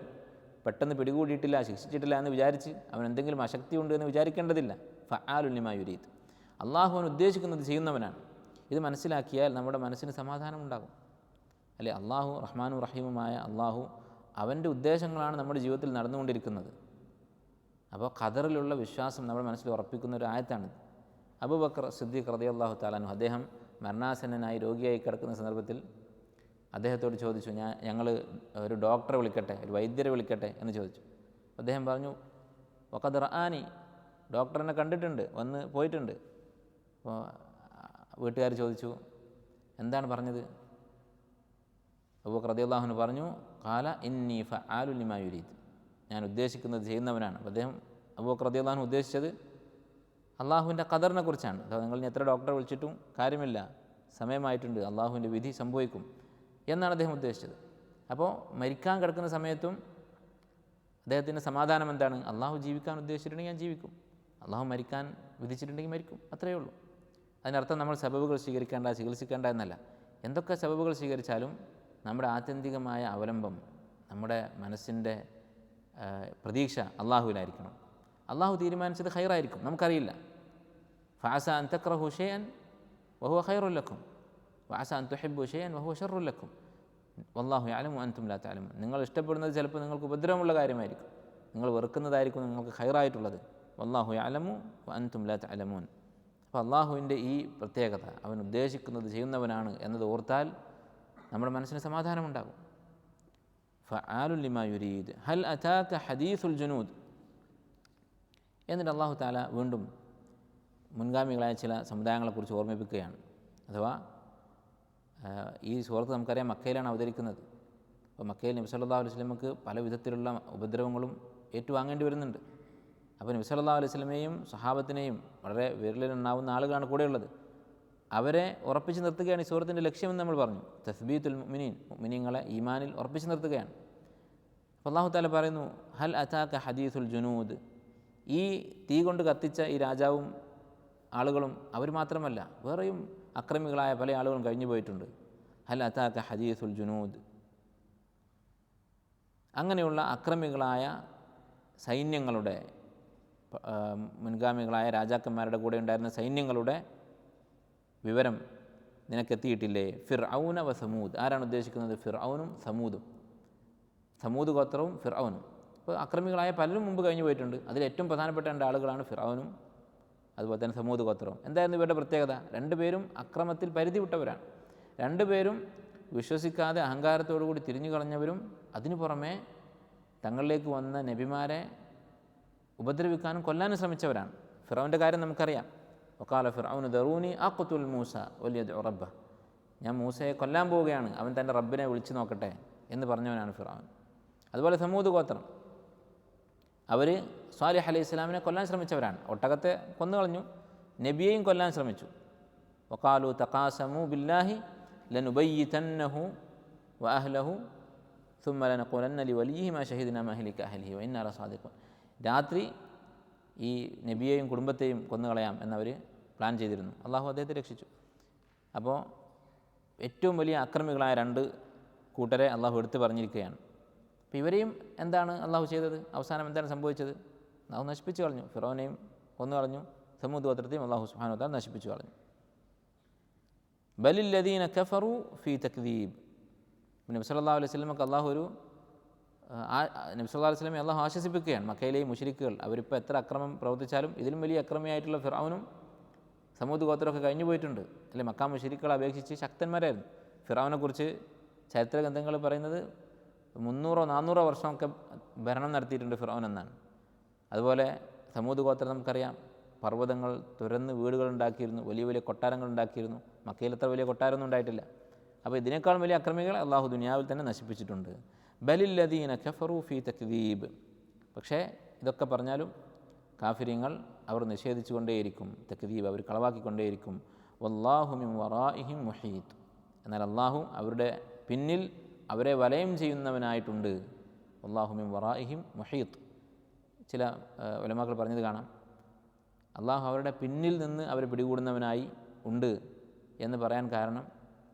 പെട്ടെന്ന് പിടികൂടിയിട്ടില്ല, ശിക്ഷിച്ചിട്ടില്ല എന്ന് വിചാരിച്ച് അവൻ എന്തെങ്കിലും അശക്തി ഉണ്ട് എന്ന് വിചാരിക്കേണ്ടതില്ല. ഫആലുൻ ലിമാ യുരീദ്, അള്ളാഹു അവൻ ഉദ്ദേശിക്കുന്നത് ചെയ്യുന്നവനാണ്. ഇത് മനസ്സിലാക്കിയാൽ നമ്മുടെ മനസ്സിന് സമാധാനം ഉണ്ടാകും. അല്ലേ, അള്ളാഹു റഹ്മാനും റഹീമുമായ അള്ളാഹു, അവൻ്റെ ഉദ്ദേശങ്ങളാണ് നമ്മുടെ ജീവിതത്തിൽ നടന്നുകൊണ്ടിരിക്കുന്നത്. അപ്പോൾ ഖദറിലുള്ള വിശ്വാസം നമ്മുടെ മനസ്സിൽ ഉറപ്പിക്കുന്ന ഒരു ആയത്താണിത്. അബൂബക്കർ സിദ്ദീഖ് റളിയല്ലാഹു തആല അൻഹു, അദ്ദേഹം മരണാസന്നനായി രോഗിയായി കിടക്കുന്ന സന്ദർഭത്തിൽ അദ്ദേഹത്തോട് ചോദിച്ചു, ഞങ്ങൾ ഒരു ഡോക്ടറെ വിളിക്കട്ടെ, ഒരു വൈദ്യരെ വിളിക്കട്ടെ എന്ന് ചോദിച്ചു. അദ്ദേഹം പറഞ്ഞു, വഖദ് റആനി, ഡോക്ടറിനെ കണ്ടിട്ടുണ്ട്, വന്ന് പോയിട്ടുണ്ട്. അപ്പോൾ വീട്ടുകാർ ചോദിച്ചു, എന്താണ് പറഞ്ഞത്? അബൂബക്കർ റളിയല്ലാഹു അൻഹു പറഞ്ഞു, ഖാല ഇന്നി ഫആലു ലിമാ യുരീദ്, ഞാൻ ഉദ്ദേശിക്കുന്നത് ചെയ്യുന്നവനാണ്. അപ്പോൾ അദ്ദേഹം അബൂബക്കർ റളിയല്ലാഹു അൻഹു ഉദ്ദേശിച്ചത് അള്ളാഹുവിൻ്റെ ഖദറിനെ കുറിച്ചാണ്. അഥവാ നിങ്ങൾ എത്ര ഡോക്ടറെ വിളിച്ചിട്ടും കാര്യമില്ല, സമയമായിട്ടുണ്ട്, അള്ളാഹുവിൻ്റെ വിധി സംഭവിക്കും എന്നാണ് അദ്ദേഹം ഉദ്ദേശിച്ചത്. അപ്പോൾ മരിക്കാൻ കിടക്കുന്ന സമയത്തും അദ്ദേഹത്തിൻ്റെ സമാധാനം എന്താണ്? അള്ളാഹു ജീവിക്കാൻ ഉദ്ദേശിച്ചിട്ടുണ്ടെങ്കിൽ ഞാൻ ജീവിക്കും, അള്ളാഹു മരിക്കാൻ വിധിച്ചിട്ടുണ്ടെങ്കിൽ മരിക്കും, അത്രയേ ഉള്ളൂ. അതിനർത്ഥം നമ്മൾ സബബുകൾ സ്വീകരിക്കേണ്ട, ചികിത്സിക്കേണ്ട എന്നല്ല. എന്തൊക്കെ സബബുകൾ സ്വീകരിച്ചാലും നമ്മുടെ ആത്യന്തികമായ അവലംബം, നമ്മുടെ മനസ്സിൻ്റെ പ്രതീക്ഷ അള്ളാഹുവിലായിരിക്കണം. അള്ളാഹു തീരുമാനിച്ചത് ഖൈറായിരിക്കും, നമുക്കറിയില്ല. ഫഅസ അൻ തക്റഹു ഷൈഅൻ വഹുവ ഖൈറുൻ ലക്കും വഅസ അൻ തുഹിബ്ബു ഷൈഅൻ വഹുവ ശർറുൻ ലക്കും വല്ലാഹു യഅലമു അൻതും ലാ തഅലമൂൻ. നിങ്ങൾ ഇഷ്ടപ്പെടുന്നത് ചിലപ്പോൾ നിങ്ങൾക്ക് ഉപദ്രവമുള്ള കാര്യമായിരിക്കും, നിങ്ങൾ വെറുക്കുന്നതായിരിക്കും നിങ്ങൾക്ക് ഖൈറായിട്ടുള്ളത്. വല്ലാഹു യഅലമു വഅൻതും ലാ തഅലമൂൻ. അപ്പോൾ അള്ളാഹുവിൻ്റെ ഈ പ്രത്യേകത, അവൻ ഉദ്ദേശിക്കുന്നത് ചെയ്യുന്നവനാണ് എന്നത് ഓർത്താൽ നമ്മുടെ മനസ്സിന് സമാധാനമുണ്ടാകും. ഫആലുൻ ലിമാ യുരീദ് ഹൽ അതാക ഹദീസുൽ ജുനൂദ്. എന്നിട്ട് അള്ളാഹു തആല വീണ്ടും മുൻഗാമികളായ ചില സമുദായങ്ങളെക്കുറിച്ച് ഓർമ്മിപ്പിക്കുകയാണ്. അഥവാ ഈ സൂറത്ത് നമുക്കറിയാം മക്കയിലാണ് അവതരിക്കുന്നത്. അപ്പോൾ മക്കയിൽ നബി സല്ലല്ലാഹു അലൈഹി വസല്ലമക്ക് പല വിധത്തിലുള്ള ഉപദ്രവങ്ങളും ഏറ്റുവാങ്ങേണ്ടി വരുന്നുണ്ട്. അപ്പോൾ നബി സല്ലല്ലാഹു അലൈഹി വസല്ലമയെയും സഹാബത്തിനെയും വളരെ വിരലിലെണ്ണാവുന്ന ആളുകളാണ് കൂടെയുള്ളത്. അവരെ ഉറപ്പിച്ച് നിർത്തുകയാണ് ഈ സൂറത്തിൻ്റെ ലക്ഷ്യമെന്ന് നമ്മൾ പറഞ്ഞു. തസ്ബീത്തുൽ മുഅ്മിനീൻ, മുഅ്മിനീങ്ങളെ ഈമാനിൽ ഉറപ്പിച്ച് നിർത്തുകയാണ്. അപ്പോൾ അല്ലാഹു തആല പറയുന്നു, ഹൽ അതാക ഹദീസുൽ ജുനൂദ്. ഈ തീ കൊണ്ട് കത്തിച്ച ഈ രാജാവും ആളുകളും അവർ മാത്രമല്ല, വേറെയും അക്രമികളായ പല ആളുകളും കഴിഞ്ഞു പോയിട്ടുണ്ട്. ഹൽ അതാക ഹദീസുൽ ജുനൂദ്. അങ്ങനെയുള്ള അക്രമികളായ സൈന്യങ്ങളുടെ, മുൻഗാമികളായ രാജാക്കന്മാരുടെ കൂടെ ഉണ്ടായിരുന്ന സൈന്യങ്ങളുടെ വിവരം നിനക്കെത്തിയിട്ടില്ലേ? ഫിർഔന വ സമൂദ്. ആരാണ് ഉദ്ദേശിക്കുന്നത്? ഫിർഔനും സമൂദും. സമൂദ് ഗോത്രവും ഫിർഔനും. അപ്പോൾ അക്രമികളായ പലരും മുമ്പ് കഴിഞ്ഞു പോയിട്ടുണ്ട്. അതിൽ ഏറ്റവും പ്രധാനപ്പെട്ട രണ്ട് ആളുകളാണ് ഫിർഔനും അതുപോലെ തന്നെ സമൂദ് ഗോത്രവും. എന്തായിരുന്നു ഇവരുടെ പ്രത്യേകത? രണ്ടുപേരും അക്രമത്തിൽ പരിധി വിട്ടവരാണ്. രണ്ടുപേരും വിശ്വസിക്കാതെ അഹങ്കാരത്തോടുകൂടി തിരിഞ്ഞു കളഞ്ഞവരും, അതിനു പുറമെ തങ്ങളിലേക്ക് വന്ന നബിമാരെ ഉപദ്രവിക്കാനും കൊല്ലാനും ശ്രമിച്ചവരാണ്. ഫിർഔൻ്റെ കാര്യം നമുക്കറിയാം. വഖാല ഫിർഔനു ദറൂനി അഖ്തുൽ മൂസ വലിയദ്ഉ റബ്ബഹ്. ഞാൻ മൂസയെ കൊല്ലാൻ പോവുകയാണ്, അവൻ തൻ്റെ റബ്ബിനെ വിളിച്ചു നോക്കട്ടെ എന്ന് പറഞ്ഞവനാണ് ഫിർഔൻ. അതുപോലെ സമൂദ് ഗോത്രം, അവർ സ്വാലിഹ് അലൈഹി ഇസ്ലാമിനെ കൊല്ലാൻ ശ്രമിച്ചവരാണ്. ഒട്ടകത്തെ കൊന്നുകളഞ്ഞു, നബിയെയും കൊല്ലാൻ ശ്രമിച്ചു. വഖാലു തഖാസമു ബില്ലാഹി ലനുബയ്യിതന്നഹു വഅഹ്ലഹു സുമ്മ ലനഖൂലന്ന ലിവലിയിഹി മാ ശഹിദ്നാ മഹ്ലിക അഹ്ലിഹി വഇന്നാ ലസാദിഖൂൻ. രാത്രി ഈ നബിയെയും കുടുംബത്തെയും കൊന്നുകളയാം എന്നവർ പ്ലാൻ ചെയ്തിരുന്നു. അള്ളാഹു അദ്ദേഹത്തെ രക്ഷിച്ചു. അപ്പോൾ ഏറ്റവും വലിയ അക്രമികളായ രണ്ട് കൂട്ടരെ അള്ളാഹു എടുത്തു പറഞ്ഞിരിക്കുകയാണ്. അപ്പോൾ ഇവരെയും എന്താണ് അള്ളാഹു ചെയ്തത്? അവസാനം എന്താണ് സംഭവിച്ചത്? അള്ളാഹു നശിപ്പിച്ചു കളഞ്ഞു. ഫിറോനെയും കൊന്നുകളഞ്ഞു, സമൂദ് ഗോത്രത്തെയും അള്ളാഹു സുബ്ഹാനഹു വ തആല നശിപ്പിച്ചു കളഞ്ഞു. ബലില്ലദീന കഫറു ഫീ തക്ദീബ്. നബി സല്ലല്ലാഹു അലൈഹി വസല്ലമക്ക് അള്ളാഹു നബി സല്ലല്ലാഹു അലൈഹി വസല്ലമയെ അള്ളാഹു ആശ്വസിപ്പിക്കുകയാണ്. മക്കയിലെയും മുശ്രിക്കുകൾ അവരിപ്പോൾ എത്ര അക്രമം പ്രവർത്തിച്ചാലും ഇതിലും വലിയ അക്രമിയായിട്ടുള്ള ഫിറഔനും സമൂദ് ഗോത്രമൊക്കെ കഴിഞ്ഞു പോയിട്ടുണ്ട്. അല്ലെ, മക്ക മുശ്രിക്കുകളെ അപേക്ഷിച്ച് ശക്തന്മാരായിരുന്നു. ഫിറഔനെക്കുറിച്ച് ചരിത്ര ഗ്രന്ഥങ്ങൾ പറയുന്നത് 300-400 വർഷമൊക്കെ ഭരണം നടത്തിയിട്ടുണ്ട് ഫിറഔൻ എന്നാണ്. അതുപോലെ സമൂദ് ഗോത്രം നമുക്കറിയാം, പർവ്വതങ്ങൾ തുരന്ന് വീടുകൾ ഉണ്ടാക്കിയിരുന്നു, വലിയ വലിയ കൊട്ടാരങ്ങൾ ഉണ്ടാക്കിയിരുന്നു. മക്കയിൽ അത്ര വലിയ കൊട്ടാരമൊന്നും ഉണ്ടായിട്ടില്ല. അപ്പോൾ ഇതിനേക്കാളും വലിയ അക്രമികളെ അള്ളാഹു ദുനിയാവിൽ തന്നെ നശിപ്പിച്ചിട്ടുണ്ട്. ബലില്ലദീന കഫറു ഫീ തക്ദീബ്. പക്ഷേ ഇതൊക്കെ പറഞ്ഞാലും കാഫിര്യങ്ങൾ അവർ നിഷേധിച്ചു കൊണ്ടേയിരിക്കും. തക്ദീബ്, അവർ കളവാക്കിക്കൊണ്ടേയിരിക്കും. വല്ലാഹു മിൻ വറാഇഹിം മുഹീത്ത്. എന്നാൽ അള്ളാഹു അവരുടെ പിന്നിൽ അവരെ വലയം ചെയ്യുന്നവനായിട്ടുണ്ട്. അല്ലാഹു മിൻ വറാഇഹിം മുഹീത്ത്. ചില ഉലമാക്കൾ പറഞ്ഞത് കാണാം, അള്ളാഹു അവരുടെ പിന്നിൽ നിന്ന് അവരെ പിടികൂടുന്നവനായി ഉണ്ട് എന്ന് പറയാൻ കാരണം,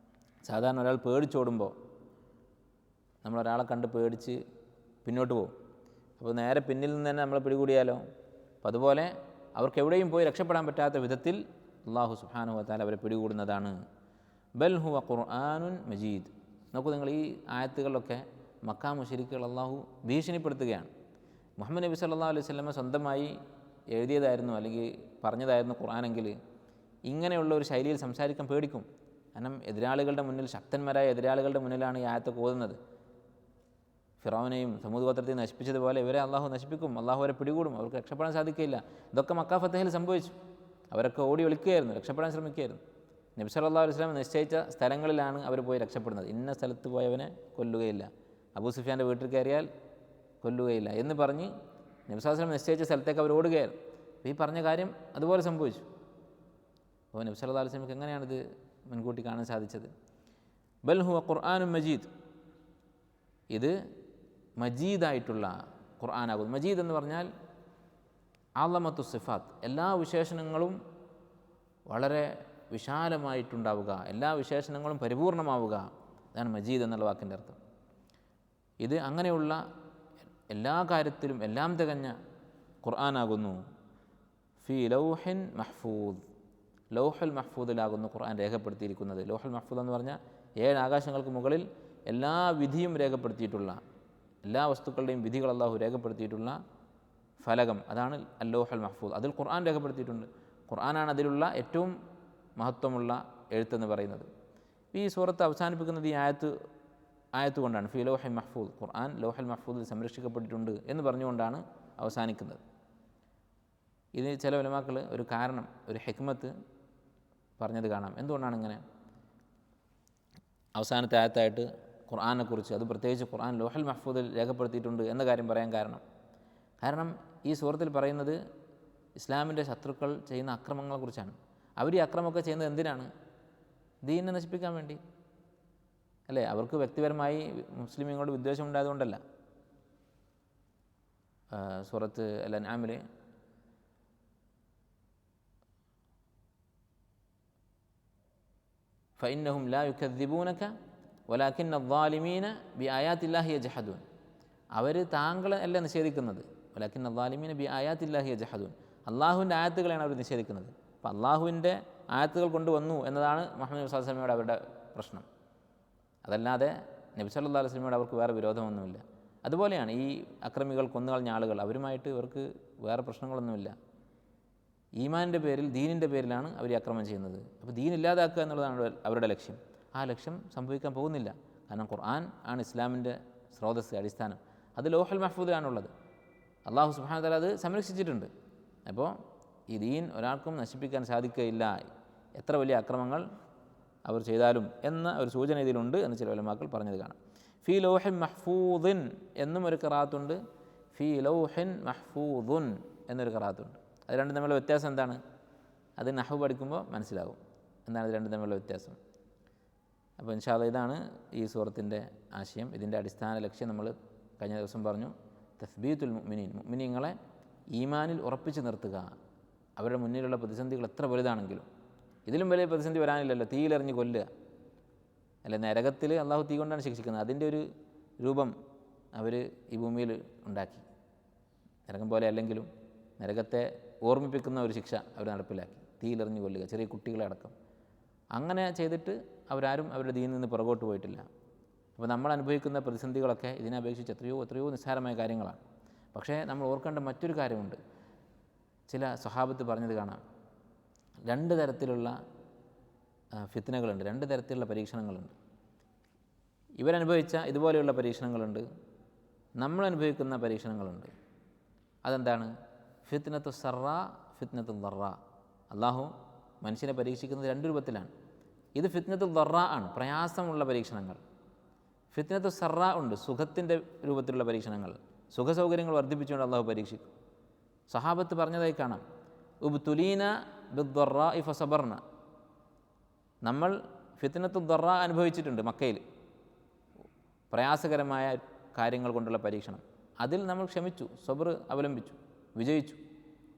സാധാരണ ഒരാൾ പേടിച്ചോടുമ്പോൾ നമ്മളൊരാളെ കണ്ട് പേടിച്ച് പിന്നോട്ട് പോകും. അപ്പോൾ നേരെ പിന്നിൽ നിന്ന് തന്നെ നമ്മളെ പിടികൂടിയാലോ. അപ്പോൾ അതുപോലെ അവർക്ക് എവിടെയും പോയി രക്ഷപ്പെടാൻ പറ്റാത്ത വിധത്തിൽ അള്ളാഹു സുബ്ഹാനഹു വ തആല അവരെ പിടികൂടുന്നതാണ്. ബൽ ഹുവ ഖുർആനുൻ മജീദ്. നോക്കൂ നിങ്ങൾ, ഈ ആയത്തുകളിലൊക്കെ മക്കാ മുശ്രിക്കുകൾ അള്ളാഹു ഭീഷണിപ്പെടുത്തുകയാണ്. മുഹമ്മദ് നബി സല്ലല്ലാഹു അലൈഹി വസല്ലമ സ്വന്തമായി എഴുതിയതായിരുന്നു അല്ലെങ്കിൽ പറഞ്ഞതായിരുന്നു ഖുർആനെങ്കിൽ ഇങ്ങനെയുള്ള ഒരു ശൈലിയിൽ സംസാരിക്കാൻ പേടിക്കും. കാരണം എതിരാളികളുടെ മുന്നിൽ, ശക്തന്മാരായ എതിരാളികളുടെ മുന്നിലാണ് ഈ ആയത്തൊക്കെ ഓതുന്നത്. ഫിറൗനെയും സമൂദ് ഗോത്രത്തെയും നശിപ്പിച്ചതുപോലെ ഇവരെ അള്ളാഹു നശിപ്പിക്കും, അള്ളാഹു അവരെ പിടികൂടും, അവർക്ക് രക്ഷപ്പെടാൻ സാധിക്കില്ല. ഇതൊക്കെ മക്കാ ഫതഹിൽ സംഭവിച്ചു. അവരൊക്കെ ഓടി ഒളിക്കുകയായിരുന്നു, രക്ഷപ്പെടാൻ ശ്രമിക്കുകയായിരുന്നു. നബി സല്ലല്ലാഹു അലൈഹി വസല്ലം നിശ്ചയിച്ച സ്ഥലങ്ങളിലാണ് അവർ പോയി രക്ഷപ്പെടുന്നത്. ഇന്ന സ്ഥലത്ത് പോയവനെ കൊല്ലുകയില്ല, അബൂ സുഫിയാൻ്റെ വീട്ടിൽ കയറിയാൽ കൊല്ലുകയില്ല എന്ന് പറഞ്ഞ് നബി സല്ലല്ലാഹു അലൈഹി വസല്ലം നിശ്ചയിച്ച സ്ഥലത്തേക്ക് അവർ ഓടുകയായിരുന്നു. അപ്പോൾ ഈ പറഞ്ഞ കാര്യം അതുപോലെ സംഭവിച്ചു. അപ്പോൾ നബി സല്ലല്ലാഹു അലൈഹി വസല്ലമക്ക് എങ്ങനെയാണിത് മുൻകൂട്ടി കാണാൻ സാധിച്ചത്? ബൽ ഹുവ ഖുർആനുൻ മജീദ്. ഇത് മജീദായിട്ടുള്ള ഖുർആനാകുന്നു. മജീദ് എന്ന് പറഞ്ഞാൽ അളമത്തു സിഫാത്ത്, എല്ലാ വിശേഷണങ്ങളും വളരെ വിശാലമായിട്ടുണ്ടാവുക, എല്ലാ വിശേഷണങ്ങളും പരിപൂർണമാവുക. അതാണ് മജീദ് എന്നുള്ള വാക്കിൻ്റെ അർത്ഥം. ഇത് അങ്ങനെയുള്ള എല്ലാ കാര്യത്തിലും എല്ലാം തികഞ്ഞ ഖുർആനാകുന്നു. ഫി ലൗഹിൻ മഹ്ഫൂദ്. ലൗഹുൽ മഹ്ഫൂദിലാകുന്നു ഖുർആൻ രേഖപ്പെടുത്തിയിരിക്കുന്നത്. ലൗഹുൽ മഹ്ഫൂദ് എന്ന് പറഞ്ഞാൽ 7 ആകാശങ്ങൾക്ക് മുകളിൽ എല്ലാ വിധിയും രേഖപ്പെടുത്തിയിട്ടുള്ള, എല്ലാ വസ്തുക്കളുടെയും വിധികൾ അല്ലാഹു രേഖപ്പെടുത്തിയിട്ടുള്ള ഫലകം, അതാണ് അൽ-ലൗഹുൽ മഹ്ഫൂദ്. അതിൽ ഖുർആൻ രേഖപ്പെടുത്തിയിട്ടുണ്ട്. ഖുർആനാണ് അതിലുള്ള ഏറ്റവും മഹത്വമുള്ള എഴുത്തെന്ന് പറയുന്നത്. ഈ സൂറത്ത് അവസാനിപ്പിക്കുന്നത് ഈ ആയത്ത് കൊണ്ടാണ്. ഫി ലൗഹിൻ മഹ്ഫൂദ്. ഖുർആൻ ലൗഹുൽ മഹ്ഫൂദിൽ സംരക്ഷിക്കപ്പെട്ടിട്ടുണ്ട് എന്ന് പറഞ്ഞുകൊണ്ടാണ് അവസാനിക്കുന്നത്. ഇത് ചില ഉലമാക്കൾ ഒരു കാരണം, ഒരു ഹിക്മത്ത് പറഞ്ഞത് കാണാം. എന്തുകൊണ്ടാണ് ഇങ്ങനെ അവസാനത്തെ ആയത്തായിട്ട് ഖുർആനെക്കുറിച്ച്, അത് പ്രത്യേകിച്ച് ഖുർആൻ ലൗഹുൽ മഹ്ഫൂദിൽ രേഖപ്പെടുത്തിയിട്ടുണ്ട് എന്ന കാര്യം പറയാൻ കാരണം ഈ സൂറത്തിൽ പറയുന്നത് ഇസ്ലാമിൻ്റെ ശത്രുക്കൾ ചെയ്യുന്ന അക്രമങ്ങളെക്കുറിച്ചാണ്. അവർ ഈ അക്രമമൊക്കെ ചെയ്യുന്നത് എന്തിനാണ്? ദീനിനെ നശിപ്പിക്കാൻ വേണ്ടി അല്ലേ? അവർക്ക് വ്യക്തിപരമായി മുസ്ലിമീങ്ങളോട് വിദ്വേഷം ഉണ്ടായതുകൊണ്ടല്ല. സൂറത്ത് അൽ-അൻആമിൽ ഫഇന്നഹും ലാ യുകദ്ദിബൂനക വലാകിന്ന അദ്ദാലിമീന ബിആയാത്തില്ലാഹി യജ്ഹദൂൻ. അവർ താങ്കളെ അല്ല നിഷേധിക്കുന്നത്, വലാകിന്ന അദ്ദാലിമീന ബിആയാത്തില്ലാഹി യജ്ഹദൂൻ. അള്ളാഹുവിൻ്റെ ആയത്തുകളെയാണ് അവർ നിഷേധിക്കുന്നത്. അപ്പോൾ അള്ളാഹുവിൻ്റെ ആയത്തുകൾ കൊണ്ടുവന്നു എന്നതാണ് മുഹമ്മദ് നബി സ്വല്ലല്ലാഹു അലൈഹി വസല്ലമയോട് അവരുടെ പ്രശ്നം. അതല്ലാതെ നബി സല്ലല്ലാഹു അലൈഹി വസല്ലമയോട് അവർക്ക് വേറെ വിരോധമൊന്നുമില്ല. അതുപോലെയാണ് ഈ അക്രമികൾ, കൊന്നുകളഞ്ഞ ആളുകൾ, അവരുമായിട്ട് ഇവർക്ക് വേറെ പ്രശ്നങ്ങളൊന്നുമില്ല. ഈമാനിൻ്റെ പേരിൽ, ദീനിൻ്റെ പേരിലാണ് അവർ അക്രമം ചെയ്യുന്നത്. അപ്പോൾ ദീൻ ഇല്ലാതാക്കുക എന്നുള്ളതാണ് അവരുടെ ലക്ഷ്യം. ആ ലക്ഷ്യം സംഭവിക്കാൻ പോകുന്നില്ല. കാരണം ഖുർആൻ ആണ് ഇസ്ലാമിൻ്റെ സ്രോതസ്സ്, അടിസ്ഥാനം. അത് ലൗഹുൽ മഹ്ഫൂദിലാണുള്ളത്. അല്ലാഹു സുബ്ഹാനഹു വ തആല അത് സംരക്ഷിച്ചിട്ടുണ്ട്. അപ്പോൾ ഈ ദീൻ ഒരാൾക്കും നശിപ്പിക്കാൻ സാധിക്കുകയില്ല, എത്ര വലിയ അക്രമങ്ങൾ അവർ ചെയ്താലും എന്ന ഒരു സൂചന ഇതിലുണ്ട് എന്ന് ചില ഉലമാക്കൾ പറഞ്ഞത് കാണാം. ഫി ലൗഹിൻ മഹ്ഫൂദിൻ എന്നും ഒരു ഖിറാഅത്തുണ്ട്, ഫി ലൗഹിൻ മഹ്ഫൂദുൻ എന്നൊരു ഖിറാഅത്തുണ്ട്. അത് രണ്ടും തമ്മിലുള്ള വ്യത്യാസം എന്താണ്? അത് നഹ്വ് പഠിക്കുമ്പോൾ മനസ്സിലാകും എന്താണ് ഇത് രണ്ടും തമ്മിലുള്ള വ്യത്യാസം. അപ്പോൾ ഇൻഷാ അല്ലാഹ് ഇതാണ് ഈ സൂറത്തിൻ്റെ ആശയം. ഇതിൻ്റെ അടിസ്ഥാന ലക്ഷ്യം നമ്മൾ കഴിഞ്ഞ ദിവസം പറഞ്ഞു. തസ്ബീത്തുൽ മുഅ്മിനീൻ, മുഅ്മിനീങ്ങളെ ഈമാനിൽ ഉറപ്പിച്ച് നിർത്തുക. അവരുടെ മുന്നിലുള്ള പ്രതിസന്ധികൾ എത്ര വലുതാണെങ്കിലും, ഇതിലും വലിയ പ്രതിസന്ധി വരാനില്ലല്ലോ. തീയിലെറിഞ്ഞ് കൊല്ലുക അല്ല, നരകത്തിൽ അള്ളാഹു തീ കൊണ്ടാണ് ശിക്ഷിക്കുന്നത്. അതിൻ്റെ ഒരു രൂപം അവർ ഈ ഭൂമിയിൽ ഉണ്ടാക്കി. നരകം പോലെ അല്ലെങ്കിലും നരകത്തെ ഓർമ്മിപ്പിക്കുന്ന ഒരു ശിക്ഷ അവർ നടപ്പിലാക്കി, തീയിലെറിഞ്ഞ് കൊല്ലുക, ചെറിയ കുട്ടികളെ അടക്കം. അങ്ങനെ ചെയ്തിട്ട് അവരാരും അവരുടെ ദീനിൽ നിന്ന് പുറകോട്ട് പോയിട്ടില്ല. അപ്പോൾ നമ്മൾ അനുഭവിക്കുന്ന പ്രതിസന്ധികളൊക്കെ ഇതിനെ അപേക്ഷിച്ച് എത്രയോ നിസ്സാരമായ കാര്യങ്ങളാണ്. പക്ഷേ നമ്മൾ ഓർക്കേണ്ട മറ്റൊരു കാര്യമുണ്ട്. ചില സ്വഹാബത്ത് പറഞ്ഞത് കാണാം, 2 തരത്തിലുള്ള ഫിത്നകളുണ്ട്, 2 തരത്തിലുള്ള പരീക്ഷണങ്ങളുണ്ട്. ഇവരനുഭവിച്ച ഇതുപോലെയുള്ള പരീക്ഷണങ്ങളുണ്ട്, നമ്മൾ അനുഭവിക്കുന്ന പരീക്ഷണങ്ങളുണ്ട്. അതെന്താണ്? ഫിത്നത്തു സർറാ, ഫിത്നത്തു ദർറാ. അള്ളാഹു മനുഷ്യനെ പരീക്ഷിക്കുന്നത് 2 രൂപത്തിലാണ്. ഇത് ഫിത്നത്തു ദർറാ ആണ്, പ്രയാസമുള്ള പരീക്ഷണങ്ങൾ. ഫിത്നത്തു സർറാ ഉണ്ട്, സുഖത്തിൻ്റെ രൂപത്തിലുള്ള പരീക്ഷണങ്ങൾ, സുഖസൗകര്യങ്ങൾ വർദ്ധിപ്പിച്ചുകൊണ്ട് അള്ളാഹു പരീക്ഷിക്കും. സഹാബത്ത് പറഞ്ഞതായി കാണാം, ഉബ്തുലീന ബിദ്ദറാഇ ഫസബർന. നമ്മൾ ഫിത്നത്തു ദർറാ അനുഭവിച്ചിട്ടുണ്ട് മക്കയിൽ. പ്രയാസകരമായ കാര്യങ്ങൾ കൊണ്ടുള്ള പരീക്ഷണം, അതിൽ നമ്മൾ ക്ഷമിച്ചു, സബ്ർ അവലംബിച്ചു, വിജയിച്ചു.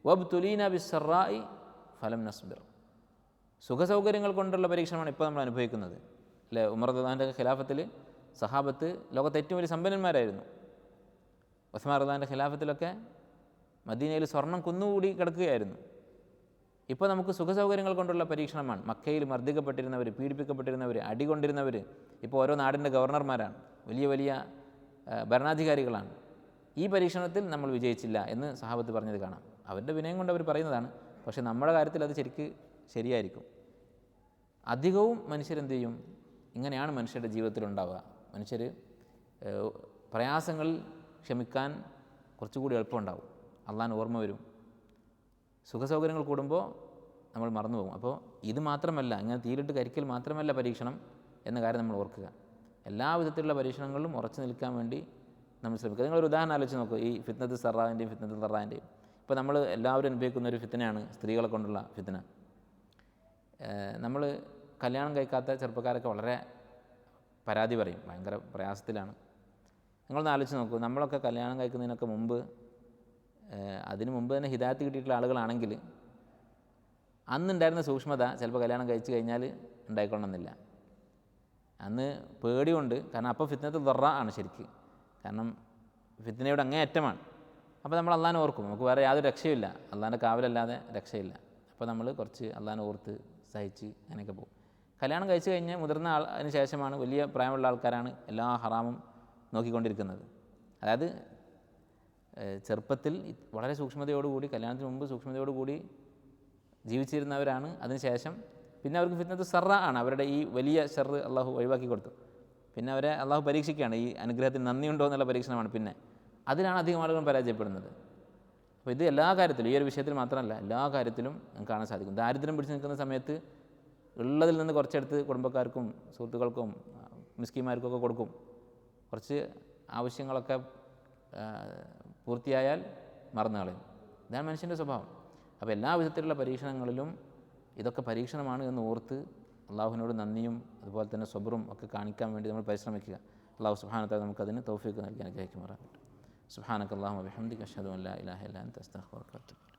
വബ്തുലീന ബിസ്സറായി ഫലം നസ്ബിർ. സുഖസൗകര്യങ്ങൾ കൊണ്ടുള്ള പരീക്ഷണമാണ് ഇപ്പോൾ നമ്മൾ അനുഭവിക്കുന്നത് അല്ലേ. ഉമർ റളിയല്ലാഹുവിൻ്റെ ഖിലാഫത്തിൽ സഹാബത്ത് ലോകത്തെ ഏറ്റവും വലിയ സമ്പന്നന്മാരായിരുന്നു. ഉസ്മാൻ റളിയല്ലാഹുവിൻ്റെ ഖിലാഫത്തിലൊക്കെ മദീനയിൽ സ്വർണം കുന്നുകൂടി കിടക്കുകയായിരുന്നു. ഇപ്പോൾ നമുക്ക് സുഖസൗകര്യങ്ങൾ കൊണ്ടുള്ള പരീക്ഷണമാണ്. മക്കയിൽ മർദ്ദിക്കപ്പെട്ടിരുന്നവർ, പീഡിപ്പിക്കപ്പെട്ടിരുന്നവർ, അടികൊണ്ടിരുന്നവർ ഇപ്പോൾ ഓരോ നാടിൻ്റെ ഗവർണർമാരാണ്, വലിയ വലിയ ഭരണാധികാരികളാണ്. ഈ പരീക്ഷണത്തിൽ നമ്മൾ വിജയിച്ചില്ല എന്ന് സഹാബത്ത് പറഞ്ഞത് കാണാം. അവരുടെ വിനയം കൊണ്ട് അവർ പറയുന്നതാണ്. പക്ഷേ നമ്മുടെ കാര്യത്തിൽ അത് ശരിയായിരിക്കും. അധികവും മനുഷ്യരെന്ത് ചെയ്യും? ഇങ്ങനെയാണ് മനുഷ്യരുടെ ജീവിതത്തിലുണ്ടാവുക. മനുഷ്യർ പ്രയാസങ്ങളിൽ ക്ഷമിക്കാൻ കുറച്ചുകൂടി എളുപ്പമുണ്ടാവും. അള്ളാഹിന് ഓർമ്മ വരും. സുഖസൗകര്യങ്ങൾ കൂടുമ്പോൾ നമ്മൾ മറന്നു പോകും. അപ്പോൾ ഇത് മാത്രമല്ല, ഇങ്ങനെ തീയിലിട്ട് കരിക്കൽ മാത്രമല്ല പരീക്ഷണം എന്ന കാര്യം നമ്മൾ ഓർക്കുക. എല്ലാ വിധത്തിലുള്ള പരീക്ഷണങ്ങളിലും ഉറച്ചു നിൽക്കാൻ വേണ്ടി നമ്മൾ ശ്രമിക്കുക. നിങ്ങളൊരു ഉദാഹരണം ആലോചിച്ച് നോക്കൂ. ഈ ഫിത്നത്ത് സറാവിൻ്റെയും ഫിത്നത്ത് തറാവിൻ്റെയും ഇപ്പോൾ നമ്മൾ എല്ലാവരും അനുഭവിക്കുന്ന ഒരു ഫിത്തനയാണ് സ്ത്രീകളെ കൊണ്ടുള്ള ഫിത്തന. നമ്മൾ കല്യാണം കഴിക്കാത്ത ചെറുപ്പക്കാരൊക്കെ വളരെ പരാതി പറയും, ഭയങ്കര പ്രയാസത്തിലാണ്. നിങ്ങളൊന്ന് ആലോചിച്ച് നോക്കൂ. നമ്മളൊക്കെ കല്യാണം കഴിക്കുന്നതിനൊക്കെ മുമ്പ്, അതിന് മുമ്പ് തന്നെ ഹിദായത്ത് കിട്ടിയിട്ടുള്ള ആളുകളാണെങ്കിൽ അന്നുണ്ടായിരുന്ന സൂക്ഷ്മത ചിലപ്പോൾ കല്യാണം കഴിച്ച് കഴിഞ്ഞാൽ ഉണ്ടായിക്കൊള്ളണമെന്നില്ല. അന്ന് പേടിയുണ്ട്. കാരണം അപ്പോൾ ഫിത്നത്ത് ദറ ആണ് ശരിക്ക്. കാരണം ഫിത്നയുടെ അങ്ങേയറ്റമാണ്. അപ്പോൾ നമ്മൾ അള്ളാഹിനെ ഓർക്കും. നമുക്ക് വേറെ യാതൊരു രക്ഷയില്ല, അള്ളാഹിൻ്റെ കാവലല്ലാതെ രക്ഷയില്ല. അപ്പോൾ നമ്മൾ കുറച്ച് അള്ളാഹിനെ ഓർത്ത് സഹിച്ച് അങ്ങനെയൊക്കെ പോകും. കല്യാണം കഴിച്ച് കഴിഞ്ഞ് മുതിർന്ന അതിന് ശേഷമാണ്, വലിയ പ്രായമുള്ള ആൾക്കാരാണ് എല്ലാ ഹറാമും നോക്കിക്കൊണ്ടിരിക്കുന്നത്. അതായത് ചെറുപ്പത്തിൽ വളരെ സൂക്ഷ്മതയോടുകൂടി, കല്യാണത്തിന് മുമ്പ് സൂക്ഷ്മതയോടുകൂടി ജീവിച്ചിരുന്നവരാണ്. അതിനുശേഷം പിന്നെ അവർക്ക് ഫിത്നത്ത് സറ ആണ്. അവരുടെ ഈ വലിയ ഷർറ് അള്ളാഹു ഒഴിവാക്കി കൊടുത്തു. പിന്നെ അവരെ അള്ളാഹു പരീക്ഷിക്കുകയാണ്. ഈ അനുഗ്രഹത്തിന് നന്ദിയുണ്ടോ എന്നുള്ള പരീക്ഷണമാണ്. പിന്നെ അതിലാണ് അധികം ആളുകളും പരാജയപ്പെടുന്നത്. അപ്പോൾ ഇത് എല്ലാ കാര്യത്തിലും, ഈ ഒരു വിഷയത്തിൽ മാത്രമല്ല, എല്ലാ കാര്യത്തിലും നമുക്ക് കാണാൻ സാധിക്കും. ദാരിദ്ര്യം പിടിച്ച് നിൽക്കുന്ന സമയത്ത് ഉള്ളതിൽ നിന്ന് കുറച്ചെടുത്ത് കുടുംബക്കാർക്കും സുഹൃത്തുക്കൾക്കും മിസ്കിന്മാർക്കൊക്കെ കൊടുക്കും. കുറച്ച് ആവശ്യങ്ങളൊക്കെ പൂർത്തിയായാൽ മറന്നു കളയും. ഇതാണ് മനുഷ്യൻ്റെ സ്വഭാവം. അപ്പോൾ എല്ലാ വിധത്തിലുള്ള പരീക്ഷണങ്ങളിലും ഇതൊക്കെ പരീക്ഷണമാണ് എന്ന് ഓർത്ത് അള്ളാഹുവിനോട് നന്ദിയും അതുപോലെ തന്നെ സബ്റും ഒക്കെ കാണിക്കാൻ വേണ്ടി നമ്മൾ പരിശ്രമിക്കുക. അള്ളാഹു സുബ്ഹാനഹു വ തആല നമുക്കതിന് തൗഫീഖ് നൽകി അനുഗ്രഹിക്കുമാറാകട്ടെ. സുബ്ഹാനക അല്ലാഹുമ്മ വബിഹംദിക അശ്ഹദു അൻ ലാ ഇലാഹ ഇല്ല അൻത അസ്തഗ്ഫിറുക വ അത്തൂബു ഇലൈക്.